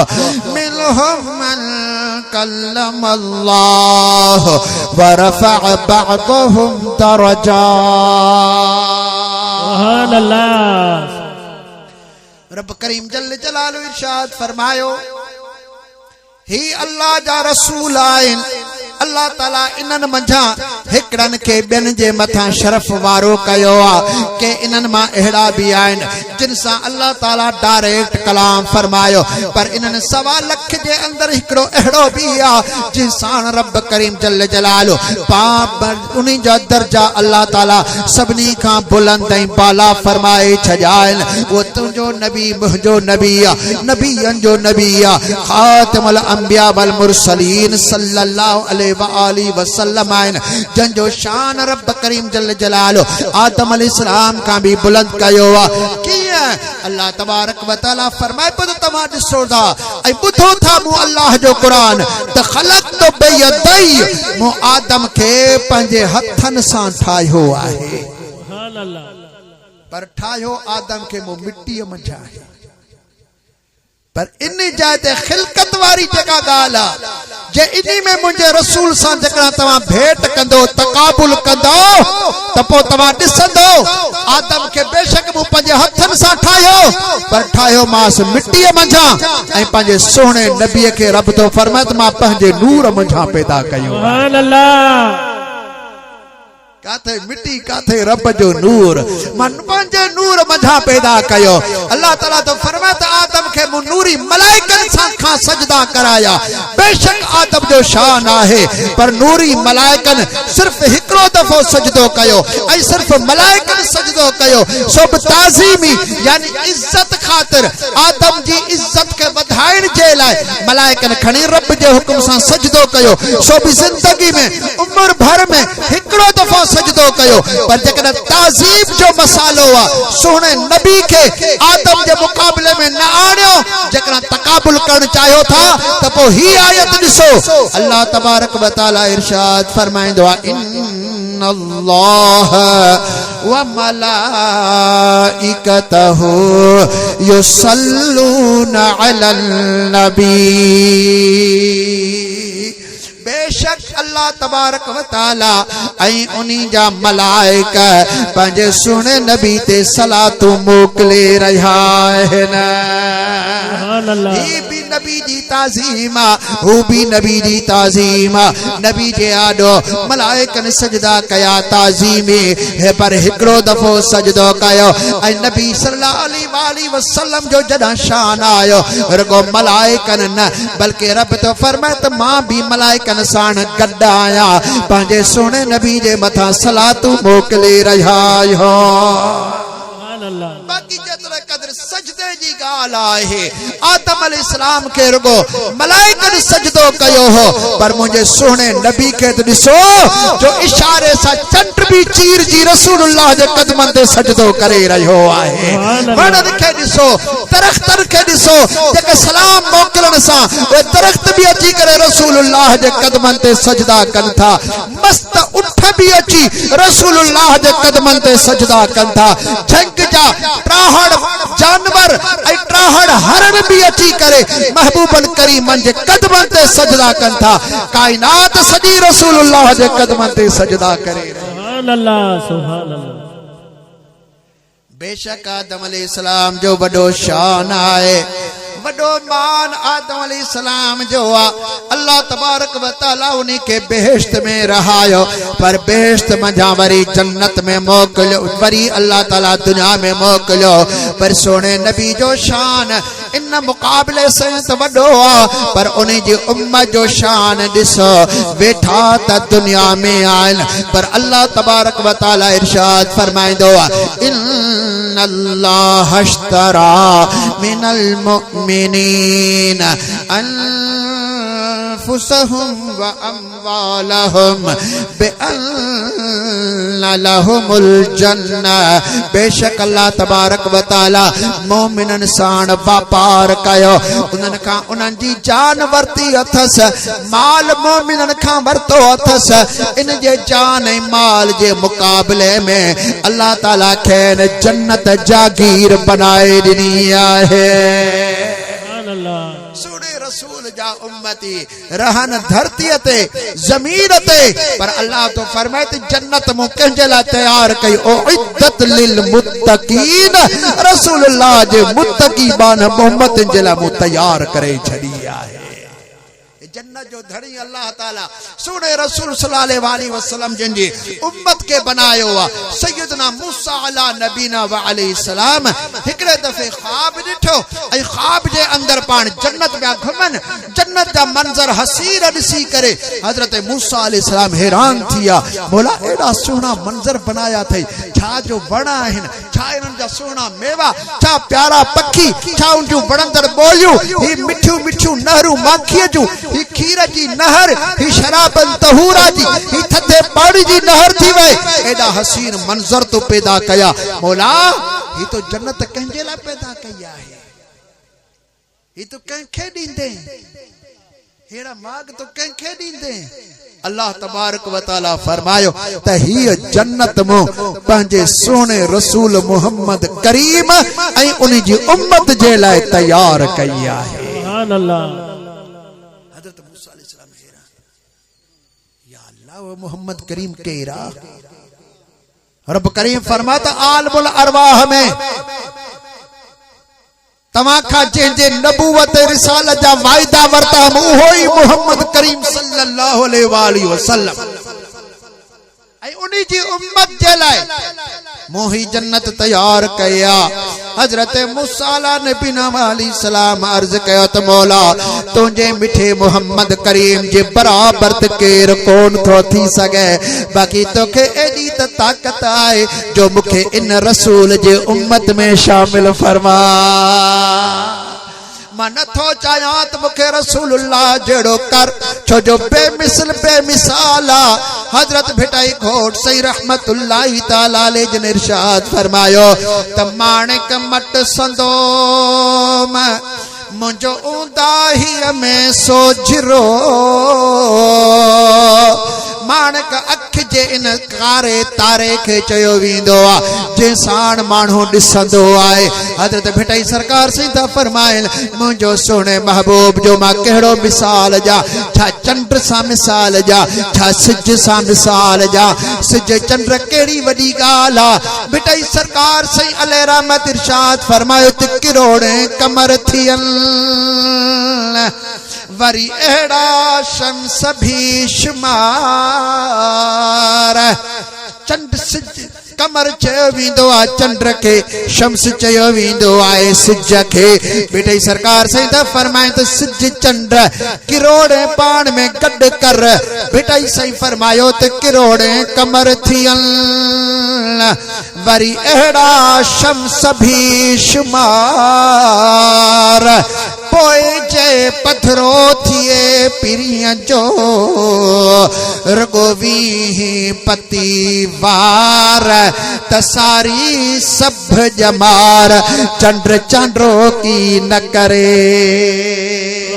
मिनहुम मन कल्लम अल्लाह व रफअ बअदहुम दरजात सुभान अल्लाह रब करीम जल्ल जलालु इरशाद फरमायो ही अल्लाह जा रसूल आइन अल्लाह ताला इनन मंझा हिकड़न के बेन जे मथा शरफ वारो कयो आ के इनन मा एड़ा भी आइन जिन सा अल्लाह ताला डायरेक्ट कलाम फरमायो पर इनन सवा लख जे अंदर हिकड़ो एड़ो भी आ जिसान रब करीम जल्ल जलालो पाप उनी जा दर्जा अल्लाह ताला सबनी का बुलंद ऐं बाला फरमाए छजाइन वो तुझो नबी मुझो नबी आ नबियन जो नबी आ खातिमुल अंबिया वल मुरसलीन सल्लल्लाहु अलैहि वसल्लम आइन जन जो शान रब करीम जल्ल जलालो आदम अलैहिस्सलाम का भी बुलंद कयो आ किया अल्लाह तबारक व तआला फरमाए पद तमा दिसोदा ऐ बुधो था मु अल्लाह जो कुरान त खलक़तु बियदई मु आदम के पंजे हथन सां ठायो आहे सुभान अल्लाह पर ठायो आदम के मु मिट्टी मंझा है पर इन जाते खिलकत वारी जगह गाला जे इनी में मुझे रसूल सा जकड़ा तवा भेंट कंदो तकाबुल कंदो तपो तवा दिसंदो आदम के बेशक मु पंजे हथन सा ठायो पर ठायो मास मिट्टी मंझा ऐ पंजे सोने नबी के रब तो फरमात मा पंजे नूर मंझा पैदा कयो सुभान अल्लाह काथे मिट्टी काथे रब जो नूर मन पंजे नूर मंझा पैदा कयो अल्लाह ताला तो फरमात आदम के मु नूरी मलाइकन खां सजदा कराया बेशक आदम जो शान आहे पर नूरी मलाइकन सिर्फ हिकड़ो दफो सजदो कयो ऐ सिर्फ मलाइकन सजदो कयो सब ताजीमी यानी इज्जत खातिर आदम जी इज्जत के वधाइण जे लाए मलाइकन खणी रब जे हुक्म सां सजदो कयो सब जिंदगी में उम्र भर में हिकड़ो दफो सजदो कयो पर जकड़ा ताजीब जो मसालो आ सोने नबी के आदम के मुकाबले में न आणियो जकड़ा तकाबुल करण चाहो था त पो ही आयत दिसो अल्लाह तबारक व तआला इरशाद फरमाइंदो आ इन्नल्लाह व मलाइकतहु युसल्लूना अलन नबी बेशक बेशक अल्लाह तबारक व तआला ऐं उन्हीं जा मलाइका पंहिंजे सुहिणे नबी ते सलातू मोकिले रहिया आहिनि। सुभान अल्लाह। ही भी नबी जी ताज़ीम हू भी नबी जी ताज़ीम नबी जे आॾो मलाइकनि सजदा कया ताज़ीम है पर हिकिड़ो दफ़ो सजदो कयो ऐं नबी सल्लल्लाहु अलैहि वसल्लम जो जॾहिं शान आयो रुगो मलाइकनि न बल्कि रब तो फरमाए त मां भी मलाइकनि साण गॾु आहियां पंहिंजे सुहिणे नबी जे मथां सलातू मोकिले रहिया आहियो। सुभान अल्लाह। बाकी जेतिरे क़दर सजदे जी ॻाल्हि आहे आदम अलैहिस्सलाम खे रुगो मलाइकनि सजदो कयो हो पर मुंहिंजे सुहिणे नबी खे त ॾिसो जो इशारे सां चंड भी चीर जी रसूलुल्लाह जे कदमनि ते सजदो करे रहियो आहे। वणनि खे ॾिसो दरख़्तनि खे ॾिसो जेके सलाम मोकिलण सां उहे दरख़्त भी अची करे रसूलुल्लाह जे कदमनि ते सजदा कनि था। मस्त उठ भी अची रसूलुल्लाह जे कदमनि ते सजदा कनि था। झंग जा ट्राहड़ जानवर ऐं ट्राहड़ हरण भी अची करे महबूबन करीमन जे कदमनि ते सजदा कनि था। कायनात सॼी रसूलुल्लाह जे कदमनि ते सजदा करे रही। सुभान अल्लाह। सुभान अल्लाह। बेशक आदम अलैहिस्सलाम जो वॾो शान आहे वॾो मान आदम अलैहिस्सलाम जो आहे। अल्लाह तबारक व तआला उन्हीं के बेहेश्त में रहायो पर बेहेश्त मंझां वरी जन्नत में मोकिलियो वरी अल्लाह ताला दुनिया में मोकिलियो पर सोने नबी जो शान इन मुकाबले से त वॾो आहे पर उन्हीं जी उम्मत जो शान ॾिसो वेठा त दुनिया में आहिनि पर अल्लाह तबारक व तआला इरशाद फरमाईंदो आहे इन्नल्लाह अश्तरा मिनल मुमिनीन अनफुसहुम व अमवालहुम बिअन्न लहुमुल जन्नह। बेशक अल्लाह तबारक व तआला मोमिनन साण व्यापार कयो उन्हनि खां उन्हनि जी जान वरती अथस माल मोमिनन खां वरतो अथस इन जे जान ऐं माल जे मुकाबले में अल्लाह ताला खे जन्नत जागीर बनाए ॾिनी आहे। सुभान अल्लाह। सुने रसूल जा उम्मती रहन धरती ते जमीन ते पर अल्लाह तो फरमाए त जन्नत मु कंहिंजे लाइ तैयार कई ओ इद्दत लिल मुत्तकीन रसूलुल्लाह जे मुत्तकी बान मोहम्मद जे लाइ मु तैयार करे छड़ी आहे। जन्नत जो धड़ी अल्लाह ताला सुने रसूल सल्लल्लाहु अलैहि वसल्लम जिनजी उम्मत के बनायो आ। सैयदना मूसा अला नबीना व अलैहि सलाम हिकड़े दफे ख्वाब ॾिठो ऐं ख्वाब जे अंदर पाण जन्नत में घुमन जन्नत जा मंजर हसीर ॾिसी करे हजरत मूसा अलैहि सलाम हैरान थिया मौला एड़ा सुहिणा मंजर बनाया थई छा जो वण आहिनि छा इन्हनि जा सुहिणा मेवा छा प्यारा पखी छा उन जूं वणंदड़ ॿोलियूं ही मिठियूं मिठियूं नहरूं माखीअ जूं ही खीर जी नहर ही शराबन तहूरा जी ही थधे पानी जी नहर थी वई एडा हसीन मंजर तो पैदा कया मौला ही तो जन्नत कंहिंजे लाइ पैदा कई आहे ही तो कंहिंखे ॾींदे हेड़ा माग तो कंहिंखे ॾींदे। अल्लाह तबारक व तआला फरमायो त ही जन्नत मो पंहिंजे सोने रसूल मोहम्मद करीम ऐं उन जी उम्मत जे लाइ तैयार कई आहे। सुभान अल्लाह। हजरत मूसा अलैहि सलाम हैरान या अल्लाह वो मोहम्मद करीम केरा रब करीम फरमाता आलमुल अरवाह में तमा खा जे नबूवत रिसालत जा वायदा वरता हम उहो ही मोहम्मद करीम सल्लल्लाहु अलैहि वसल्लम ऐं उन्हीं जी उम्मत जे लाइ मोही जन्नत तैयार कया। हजरत मूसा नबी अलैहि सलाम अर्ज कयो त मौला तुंहिंजे मिठे मोहम्मद करीम जे बराबर त केर कोन थो थी सके बाक़ी तोखे एडी त ताकत आहे जो मूंखे इन रसूल जे उम्मत में शामिल फरमा। मां नथो चाहियां त मूंखे रसूलुल्लाह जहिड़ो कर छो जो बेमिसल बेमिसाल आहे। हजरत भिटाई घोट सही रहमतुल्लाहि ताला अलैहि जिन इरशाद फरमायो त माणिक मट संदोम मुंहिंजो ऊंदाही में सोजरो माणक अख जे इन कारे तारे के चयो वेंदो आ जे साण माण्हू ॾिसंदो आहे हज़रत भिटाई सरकार से था फरमाइल मुंहिंजो सोने महबूब जो मां कहिड़ो मिसाल जा छा चंड सां मिसाल जा छा सिज सां मिसाल जा सिज चंड कहिड़ी वॾी ॻाल्हि आहे भिटाई सरकार सही अलैहि रहमत इरशाद फरमायो त किरोड़े कमर थियनि वरी अहिड़ा शम्स भी शुमार चंड सिज कमर चयो वेंदो आहे चंड के शम्स चयो वेंदो आहे सिज के बेटे सरकार से त फरमाए त सिज चंड किरोड़े पाण में गॾु कर बेटे सही फरमायो त किरोड़े कमर थियन वरी अहिड़ा शम्स भी शुमार पोए जे पथरो थिए पिरीअ जो रगोवी पति वार तसारी सभ जमार चंद्र चंद्रो की न करे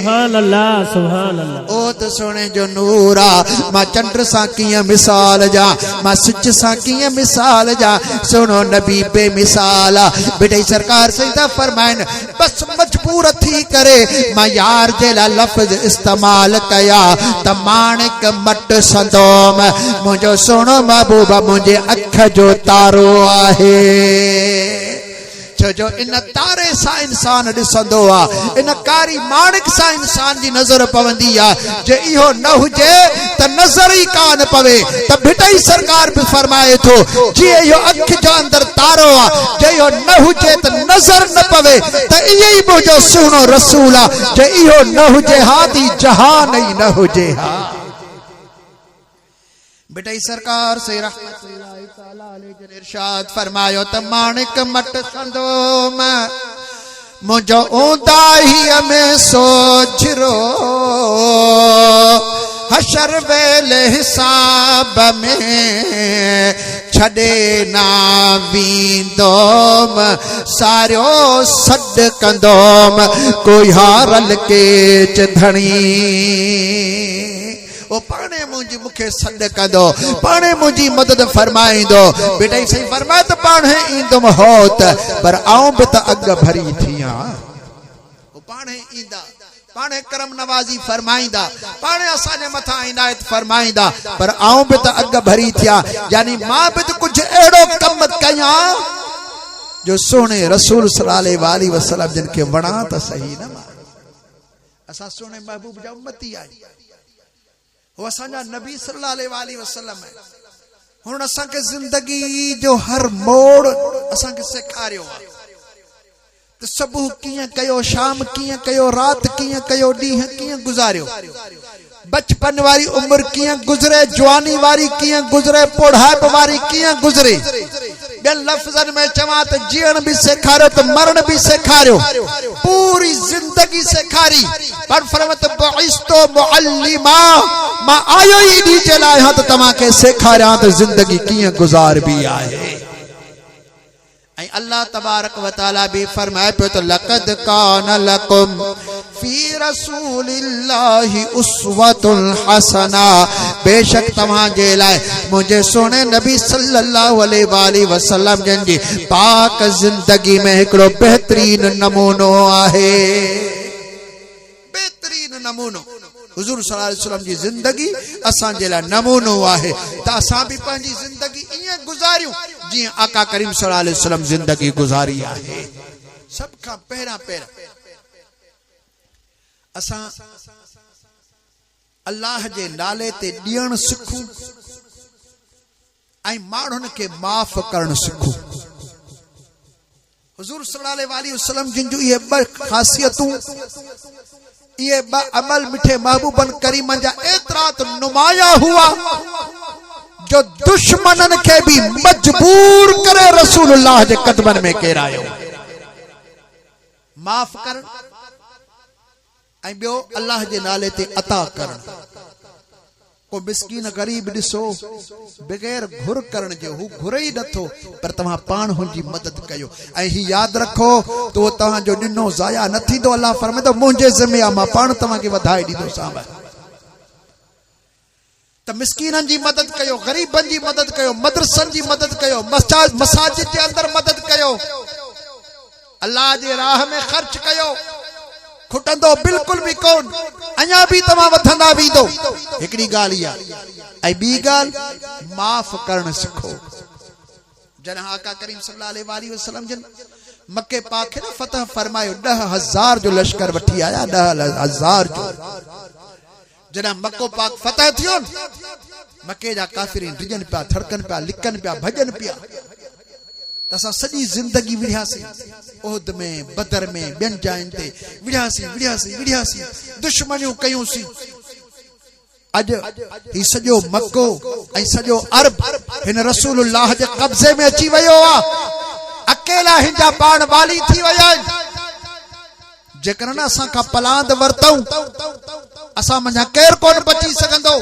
सुभान अल्लाह सुभान अल्लाह ओ तो सोने जो नूरा मां चंद्र सा कीअं मिसाल जा मां सिज सा कीअं मिसाल जा सुनो नबी बेमिसाल बेटे सरकार से था फरमाइन बस मजबूर थी करे मां यार जे ला लफ्ज इस्तेमाल कया त माणिक मट संदोम मुंहिंजो सोनो महबूबा मुंहिंजे अख जो तारो आहे जो इन तारे सा इंसान ॾिसंदो आहे इन कारी माणिक सा इंसान जी नज़र पवंदी आहे जे इहो न हुजे त नज़र ई कान पवे त भिटाई सरकार भी फरमाए थो जे इहो अख जे अंदर तारो आहे जे इहो न हुजे त नज़र न पवे त इहो ई मुंहिंजो सुहिणो रसूल आहे जे इहो न हुजे हा ती जहान ई न हुजे हा बेटे सरकार से रहमतुल्लाहि तआला अलैहि इरशाद फरमायो त माणिक मट संदोम मुंहिंजो ऊंदाहीअ में सोझरो हशर वेले हिसाब में छॾे ना वींदोम सारियो सॾ कंदोम कोई हारल के धणी ओ पाणे मुंहिंजी मूंखे सॾ कंदो पाणे मुंहिंजी मदद फरमाईंदो बेटा सही फरमाए त पाणे ईंदुमि होत पर आऊं बि त अॻ भरी थियां ओ पाणे ईंदा पाणे करम नवाज़ी फरमाईंदा पाणे असांजे मथां इनायत फरमाईंदा पर आऊं बि त अॻ भरी थियां यानी मां बि त कुझु अहिड़ो कमु कयां जो सोने रसूल सल्लल्लाहु अलैहि वसल्लम जिन खे वणा त सही न असां सोने महबूब जा उम्मती आहियूं वो असांजा नबी सल्लल्लाहु अलैहि वसल्लम है हुन असां के जिंदगी जो हर मोड़ असां के सिखारियो आहे त सुबह कीअं कयो शाम कीअं कयो रात कीअं कयो ॾींहं कीअं गुज़ारियो बचपन वारी उम्र कीअं गुज़रे जवानी वारी कीअं गुज़रे बुढ़ाप वारी कीअं गुज़रे ॿियनि लफ़्ज़नि में चवां त जीअण भी सेखारियो त मरण भी सेखारियो पूरी जिंदगी सेखारी पर फरमात बइस्तो मुअल्लिमा मां आयो ई ॾींहं जे लाइ हा त तव्हां खे सेखारियां त जिंदगी कीअं गुज़ारबी आहे ऐं अल्लाह तबारक व तआला भी फरमाए पियो त लक़द कान लकुम फी रसूलिल्लाहि उस्वतुन हसना बेशक तव्हां जे लाइ मुंहिंजे सोने नबी सल्लल्लाहु अलैहि वसल्लम जन जी पाक जिंदगी में हिकिड़ो बेहतरीन नमूनो आहे बेहतरीन नमूनो हुजूर सल्लल्लाहु अलैहि वसल्लम जी जिंदगी असां जे लाइ नमूनो आहे त असां भी पंहिंजी जिंदगी ईअं गुज़ारियूं जीअं आका करीम सल्लल्लाहु अलैहि वसल्लम जिंदगी गुज़ारी आहे सब खां पहिरां असां अल्लाह जे नाले ते ॾियण सिखूं ऐं माण्हुनि खे माफ़ करण सिखूं हुजूर सल्लल्लाहु अलैहि वसल्लम जिन जो ये ब ख़ासियतूं ये ब अमल मिठे महबूबन करीमन जा एतिरा त नुमाया हुआ जो दुश्मनन के भी मजबूर करे रसूलुल्लाह जे कदमन में केरायो माफ़ कर ऐं ॿियो अल्लाह जे नाले ते अता करण को मिस्कीन गरीब ॾिसो बगैर घुर करण जो हू घुर ई नथो पर तव्हां पाण हुनजी मदद कयो ऐं ही यादि रखो तो तव्हांजो ॾिनो ज़ाया न थींदो अल्लाह फरमाईंदो मुंहिंजे ज़िम्मे आहे मां पाण तव्हांखे वधाए ॾींदोसांव त त मिस्कीननि जी मदद कयो, ग़रीबनि जी मदद कयो, मदरसनि जी मदद कयो, मसाजिद जे अंदर मदद कयो, अल्लाह जे राह में ख़र्च कयो। खुटंदो बिल्कुल भी कोन, अञा भी तव्हां वधंदा वेंदो। हिकिड़ी ॻाल्हि इहा। ऐं ॿी ॻाल्हि, माफ़ करणु सिखो। जॾहिं आका करीम सल्लल्लाहु अलैहि वसल्लम जन मके पाक खे न फतह फरमायो, 10,000 जो लश्कर वठी आया, 10,000 जो। जॾहिं मको पाक फतह थियो, मके जा काफ़िरीन डिॼनि पिया, थड़कनि पिया, लिकनि पिया, भॼनि पिया। त असां सॼी ज़िंदगी विढ़ियासीं, उहद में, बदर में, ॿियनि जायुनि ते विढ़ियासीं, दुश्मनियूं कयूंसीं। अॼु ही सॼो मक्को ऐं सॼो अरब हिन रसूलुल्लाह जे कब्ज़े में अची वियो आहे। अकेला हिंजा पाण वाली थी विया आहिनि। जेकर न असां खां पलांद वरतऊं, असां मञा केरु कोन बची सघंदो।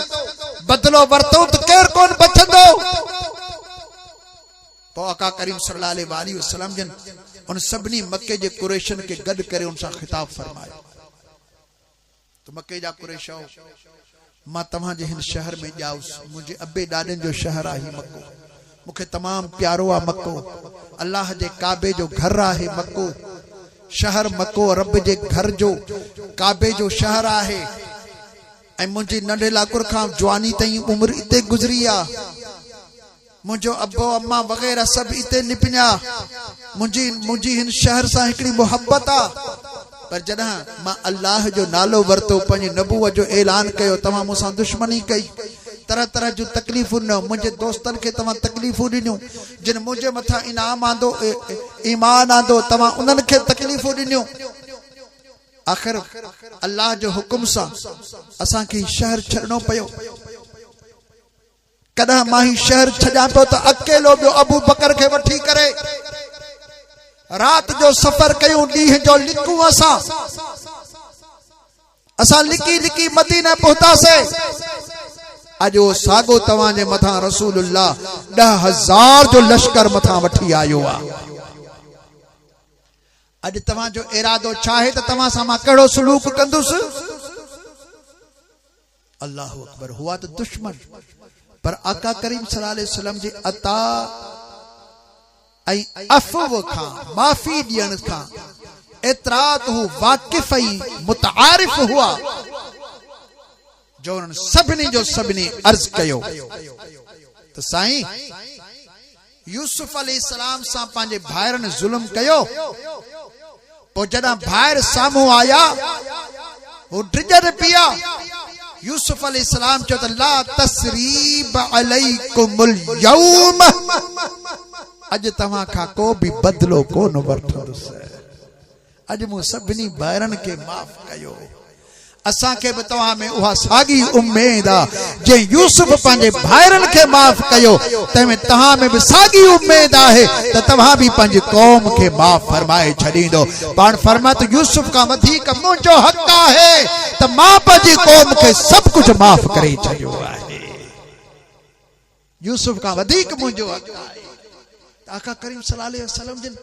बदलो वरतऊं त केरु कोन बचंदो। तो आका करीम सल्लल्लाहु अलैहि वसल्लम जन उन सभिनी मक्के जे कुरैशन के गॾु करे उन सां खिताब फरमायो। तो मक्के जा कुरैशो, मां तव्हां जे हिन शहर में ॼाउसि, मुंहिंजे अबे ॾाॾनि जो शहर आहे मक्को, मूंखे तमामु प्यारो आहे मक्को, अल्लाह जे काबे जो घर आहे मक्को, शहर मक्को रब जे घर जो काबे जो शहर आहे। ऐं मुंहिंजी नंढे लाकुर खां जवानी ताईं उम्र इते गुज़री आहे। मुझो अब्बो अम्मा वगैरह सब इते निपनिया। मुझी हिन शहर सां हिकड़ी मोहब्बत आ। पर जॾहिं मां अल्लाह जो नालो वरतो, पंहिंजी नबूवत जो ऐलान कयो, तव्हां मूंसां दुश्मनी कई, तरह तरह जूं तकलीफ़ूं ॾिनो, मुंहिंजे दोस्तनि खे तव्हां तकलीफ़ूं ॾिनियूं, जिन मुंहिंजे मथां इनाम आंदो, ईमान आंदो, तव्हां उन्हनि खे तकलीफ़ूं ॾिनियूं। आख़िर अल्लाह जो हुकुम सां असांखे शहर छॾणो पियो। कॾहिं मां ही शहर छॾां पियो त अकेलो ॿियो अबू बकर खे वठी करे रात जो सफ़र कयूं, ॾींहं जो लिकूं। असां लिकी लिकी मदीना पहुतासीं। अॼु उहो साॻो तव्हां जे मथां रसूलुल्लाह 10,000 जो लश्कर मथां वठी आयो आहे। अॼु तव्हां जो इरादो छा आहे त तव्हां सां मां कहिड़ो सलूक कंदुसि? अल्लाह अकबर। हुआ त दुश्मन, पर आका करीम सल्लल्लाहु अलैहि वसल्लम जी अता ऐं अफ़व खां, माफ़ी ॾियण खां एतिरा त हू वाक़िफ़ ऐं मुतआरिफ हुआ जो उन्हनि सभिनी जो सभिनी अर्ज़ कयो त साईं, यूसुफ अलैहिस्सलाम सां पंहिंजे भाइरनि ज़ुल्म कयो। पोइ जॾहिं भाइर साम्हूं आया, हू डिॼनि पिया। यूसुफ अलैहिस्सलाम चयो त ला तसरीब अलैकुमुल यौम, अॼु तव्हां खां को बि बदलो कोन वठंदुसि। अॼु मूं सभिनी भाइरनि खे माफ़ कयो। असांखे बि तव्हां में उहा साॻी उम्मीद आहे। जे यूसुफ पंहिंजे भाइरनि खे माफ़ कयो, तंहिंमें तव्हां में बि साॻी उम्मीद आहे त तव्हां बि पंहिंजी क़ौम खे माफ़ फरमाए छॾींदो। पाण फरमाए त यूसुफ खां वधीक मुंहिंजो हक़ आहे त मां पंहिंजी क़ौम खे सभु कुझु माफ़ करे छॾियो आहे। यूसुफ खां वधीक मुंहिंजो हक़ आहे। आका करीम सल्लल्लाहु अलैहि वसल्लम जिन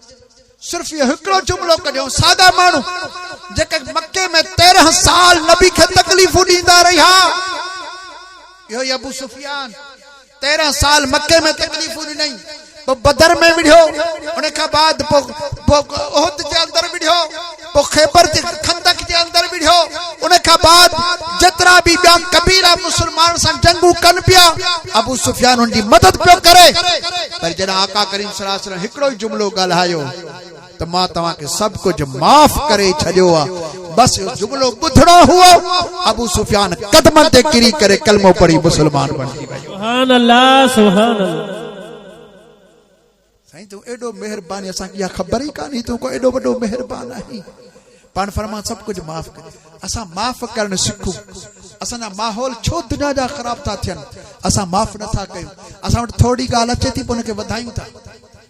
सिर्फ ये हिकिड़ो जुमलो कढियो। सादा माण्हू जेके मक्के में 13 साल नबी खे तकलीफ़ूं ॾींदा रहिया, इहो ई अबू सुफियान 13 साल मक्के में तकलीफ़ूं ॾिनई। पोइ बदर में विढ़ियो, उन खां बाद उहद जे अंदर विढ़ियो, पोइ खैबर जे खंदक जे अंदर विढ़ियो। उन खां बाद जेतिरा बि ॿिया कबीला मुसलमान सां जंगू कनि पिया, अबू सुफियान उनजी मदद पियो करे। पर जॾहिं आका करीम सल्लल्लाहु अलैहि वसल्लम हिकिड़ो ई जुमलो ॻाल्हायो त मां तव्हांखे सभु कुझु माफ़ करे छॾियो आहे, बस इहो जुमलो ॿुधणो हुओ। अबू सुफियान कदमनि ते किरी करे कलमो पढ़ी मुसलमान बणिजी वियो। सुभान अल्लाह, सुभान अल्लाह। साईं तूं एॾो महिरबानी, असांखे इहा ख़बर ई कान्हे तूं को एॾो वॾो महिरबान आहीं। पाण फरमा सभु कुझु माफ़ करे। असां माफ़ करणु सिखूं। असांजा माहौल छो दुनिया जा ख़राब था थियनि? असां माफ़ नथा कयूं। असां वटि थोरी ॻाल्हि अचे थी, पोइ हुनखे वधायूं था,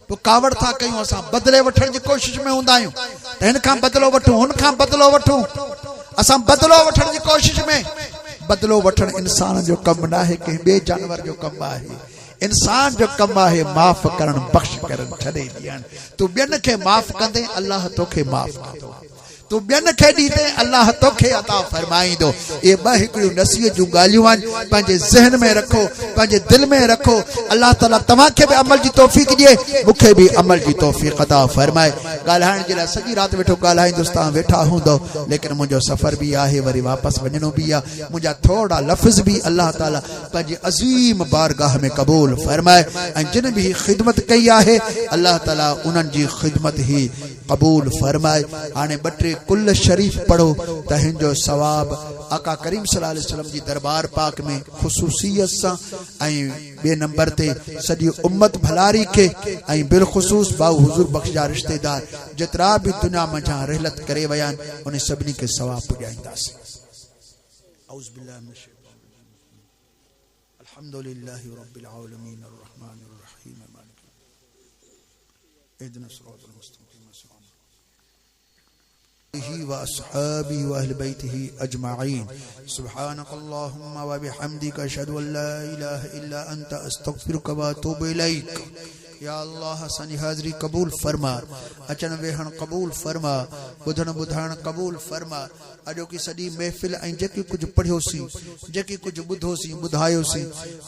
पोइ कावड़ था कयूं। असां बदिले वठण जी कोशिश में हूंदा आहियूं त हिन खां बदिलो वठूं, हुन खां बदिलो वठूं। असां बदिलो वठण जी कोशिश में, बदिलो वठणु इंसान जो कमु न आहे, कंहिं ॿिए जानवर जो कमु आहे। इंसान जो कमु आहे माफ़ करणु, बख़्श करणु, छॾे ॾियणु। तूं ॿियनि खे माफ़ कंदे अल्लाह तोखे माफ़ कंदो। तू बियन खे दीते अल्लाह तोखे अता फरमाइंदो। ये ब हिकड़ियूं नसीहत जूं ॻाल्हियूं आहिनि, पंहिंजे ज़हन में रखो, पंहिंजे दिल में रखो। अल्लाह ताला तव्हांखे बि अमल जी तौफ़ीक़ ॾिए, मूंखे बि अमल जी तौफ़ीक़ अता फरमाए। ॻाल्हाइण जे लाइ सॼी राति वेठो ॻाल्हाईंदुसि, तव्हां वेठा हूंदो, लेकिन मुंहिंजो सफ़र बि आहे, वरी वापसि वञणो बि आहे। मुंहिंजा थोरा लफ़्ज़ बि अल्लाह ताला पंहिंजे अज़ीम बारगाह में क़बूल फरमाए, ऐं जिन बि ख़िदमत कई आहे अल्लाह ताला उन्हनि जी ख़िदमत ही क़बूल फरमाए। हाणे ॿ टे कुल शरीफ़ पढ़ो त हिनजो सवाब आका करीम सल्लल्लाहु अलैहि वसल्लम जी दरबार पाक में ख़ुसूसियत सां, ऐं ॿिए नंबर ते सॼी उम्मत भलारी खे, ऐं बिलख़ुसूस बाऊ हुज़ूर बख़्श जा रिश्तेदार जेतिरा बि दुनिया मंझां रहलत करे विया आहिनि, उन सभिनी खे सवाब पुॼाईंदासीं। औज़ु बिल्लाहि मिनश शैतानिर रजीम। अल्हम्दुलिल्लाहि रब्बिल आलमीन अर्रहमानिर रहीम मालिक इहदिनस सिरातल मुस्तक़ीम व अस्हाबी व अहले बैतिही अजमाइन। सुब्हानकल्लाहुम्मा व बिहम्दिका अशहदु अन ला इलाहा इल्ला अंता अस्तगफिरुका व अतूबु इलैक। या अल्लाह असांजी हाज़िरी क़बूल फरमा, अचण वेहण क़बूल फरमा, ॿुधण ॿुधाइण क़बूल फरमा। अॼोकी सॼी महफ़िल ऐं जेकी कुझु पढ़ियोसीं, जेकी कुझु ॿुधोसीं ॿुधायोसीं,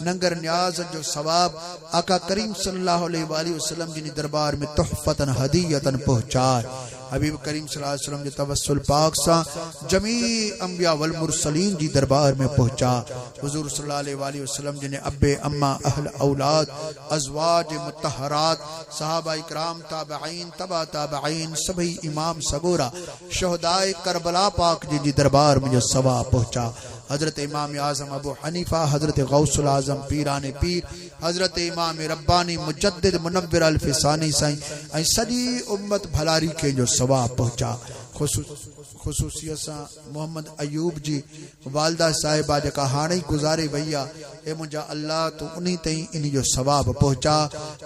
नंगर न्याज़ जो सवाब आका करीम सल्लल्लाहु अलैहि वसल्लम जी दरबार में तुहफ़तन हदीयतन पहुंचाए। हबीब करीम सल्लल्लाहु अलैहि वसल्लम जे तवस्सुल पाक सां जमी अंबिया वल मुरसलीन जी दरबार में पहुंचा। हुजूर सल्लल्लाहु अलैहि वसल्लम जिन्हें अब्बे अम्मा अहल औलाद अज़वाज मुतहरात सहाबा इकराम ताबईन तबा ताबईन सभी इमाम सगोरा शहदाए करबला पाक जी दरबार में जो सवाब पहुंचा। हजरत इमाम आज़म अबू हनीफा, हजरत गौसुल आज़म पीराने पीर, हजरत इमाम रब्बानी मुजद्दिद मुनव्विर अल फिसानी साईं ऐं सॼी उम्मत भलारी खे जो सवाब पहुंचा। ख़ुसूसियत सां मोहम्मद अयूब जी वालदा साहिबा जेका हाणे ई गुज़ारे वई आहे, ए मुंहिंजा अल्लाह तू उन ताईं इन जो सवाब पहुंचा।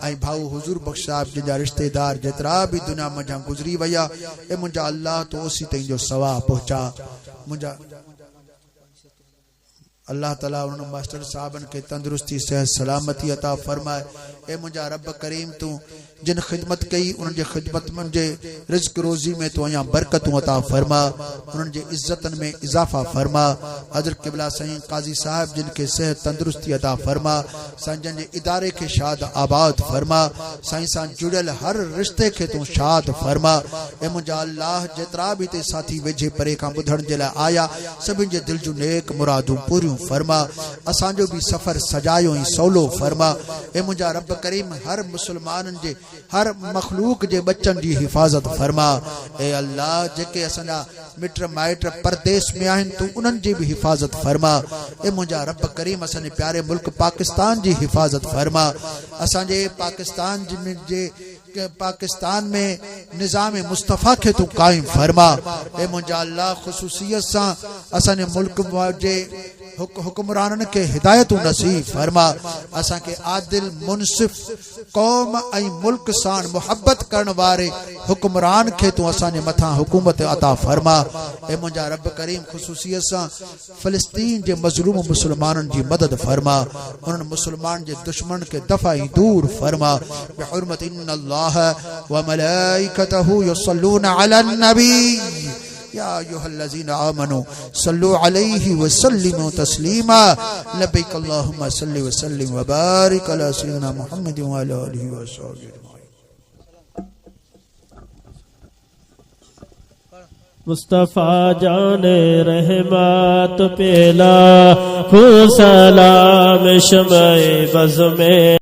ऐं भाऊ हुजूर बख़्श साहिब जिन रिश्तेदार जेतिरा बि दुनिया मंझां गुज़री विया, ए मुंहिंजा अल्लाह तू उसी ताईं जो सवाब पहुंचा। मुंहिंजा अल्लाह ताला उन मास्टर साहबन के तंदुरुस्ती सेहत सलामती अता फरमाए। ए मुंहिंजा रब करीम तू जिन खिदमत कई उन जे खिदमत जे रिज़्क रोज़ी में तू अञा बरकतूं अता फरमा, उन जे इज्जतन में इजाफा फरमा। हज़रत क़िबला साईं काज़ी साहब जिन के सेहत तंदुरुस्ती अता फरमा, साईं जिन जे इदारे के शाद आबाद फरमा, साईं सां जुड़ियल हर रिश्ते के तू शाद फरमा। ए मुंहिंजा अल्लाह जेतिरा बि ते साथी वेझे परे खां ॿुधण जे लाइ आया, सभिनि जे दिल जूं नेक मुरादूं पूरियूं फरमा। असांजो भी सफ़र सजायो ऐं सवलो फरमा। ए मुंहिंजा रब करीम हर मुसलमाननि जे हर मखलूक जे बच्चन जी हिफाजत फरमा। ए अल्लाह जेके असांजा मिट माइट परदेस में आहिनि तू उन्हनि जी भी हिफाजत फरमा। ए मुंहिंजा रब करीम असांजे प्यारे मुल्क पाकिस्तान जी हिफाजत फरमा। असांजे पाकिस्तान में निज़ाम मुस्तफ़ा के तू कायम फरमा। ए मुंहिंजा अल्लाह ख़ुसूसियत सां असांजे मुल्क जे हुक्मरानन के हिदायतूं नसीब फरमा। असा के आदिल मुनसिफ कौम ऐं मुल्क सां मोहब्बत करण वारे हुक्मरान के तू असांजे मथां हुकूमत अता फरमा। ए मुंहिंजा रब करीम ख़ुसूसियत सां फ़लस्तीन जे मज़लूम मुसलमानन जी मदद फरमा, उन्हनि मुसलमान जे दुश्मन के दफ़ा ई दूर फरमा। बिहुर्मत इन्नल्लाह व मलाइकतहु युसल्लूना अलन नबी या अय्युहल्लज़ीना आमनू सल्लु अलैहि व सल्लिमू तस्लीमा। लब्बैक अल्लाहुम्मा सल्लि व सल्लिम व बारिक अला सय्यिदिना मुहम्मद व अला आलिहि व अस्हाबिहि मुस्तफा जाने रहमत पेला खु सलाम शमए बज़ में।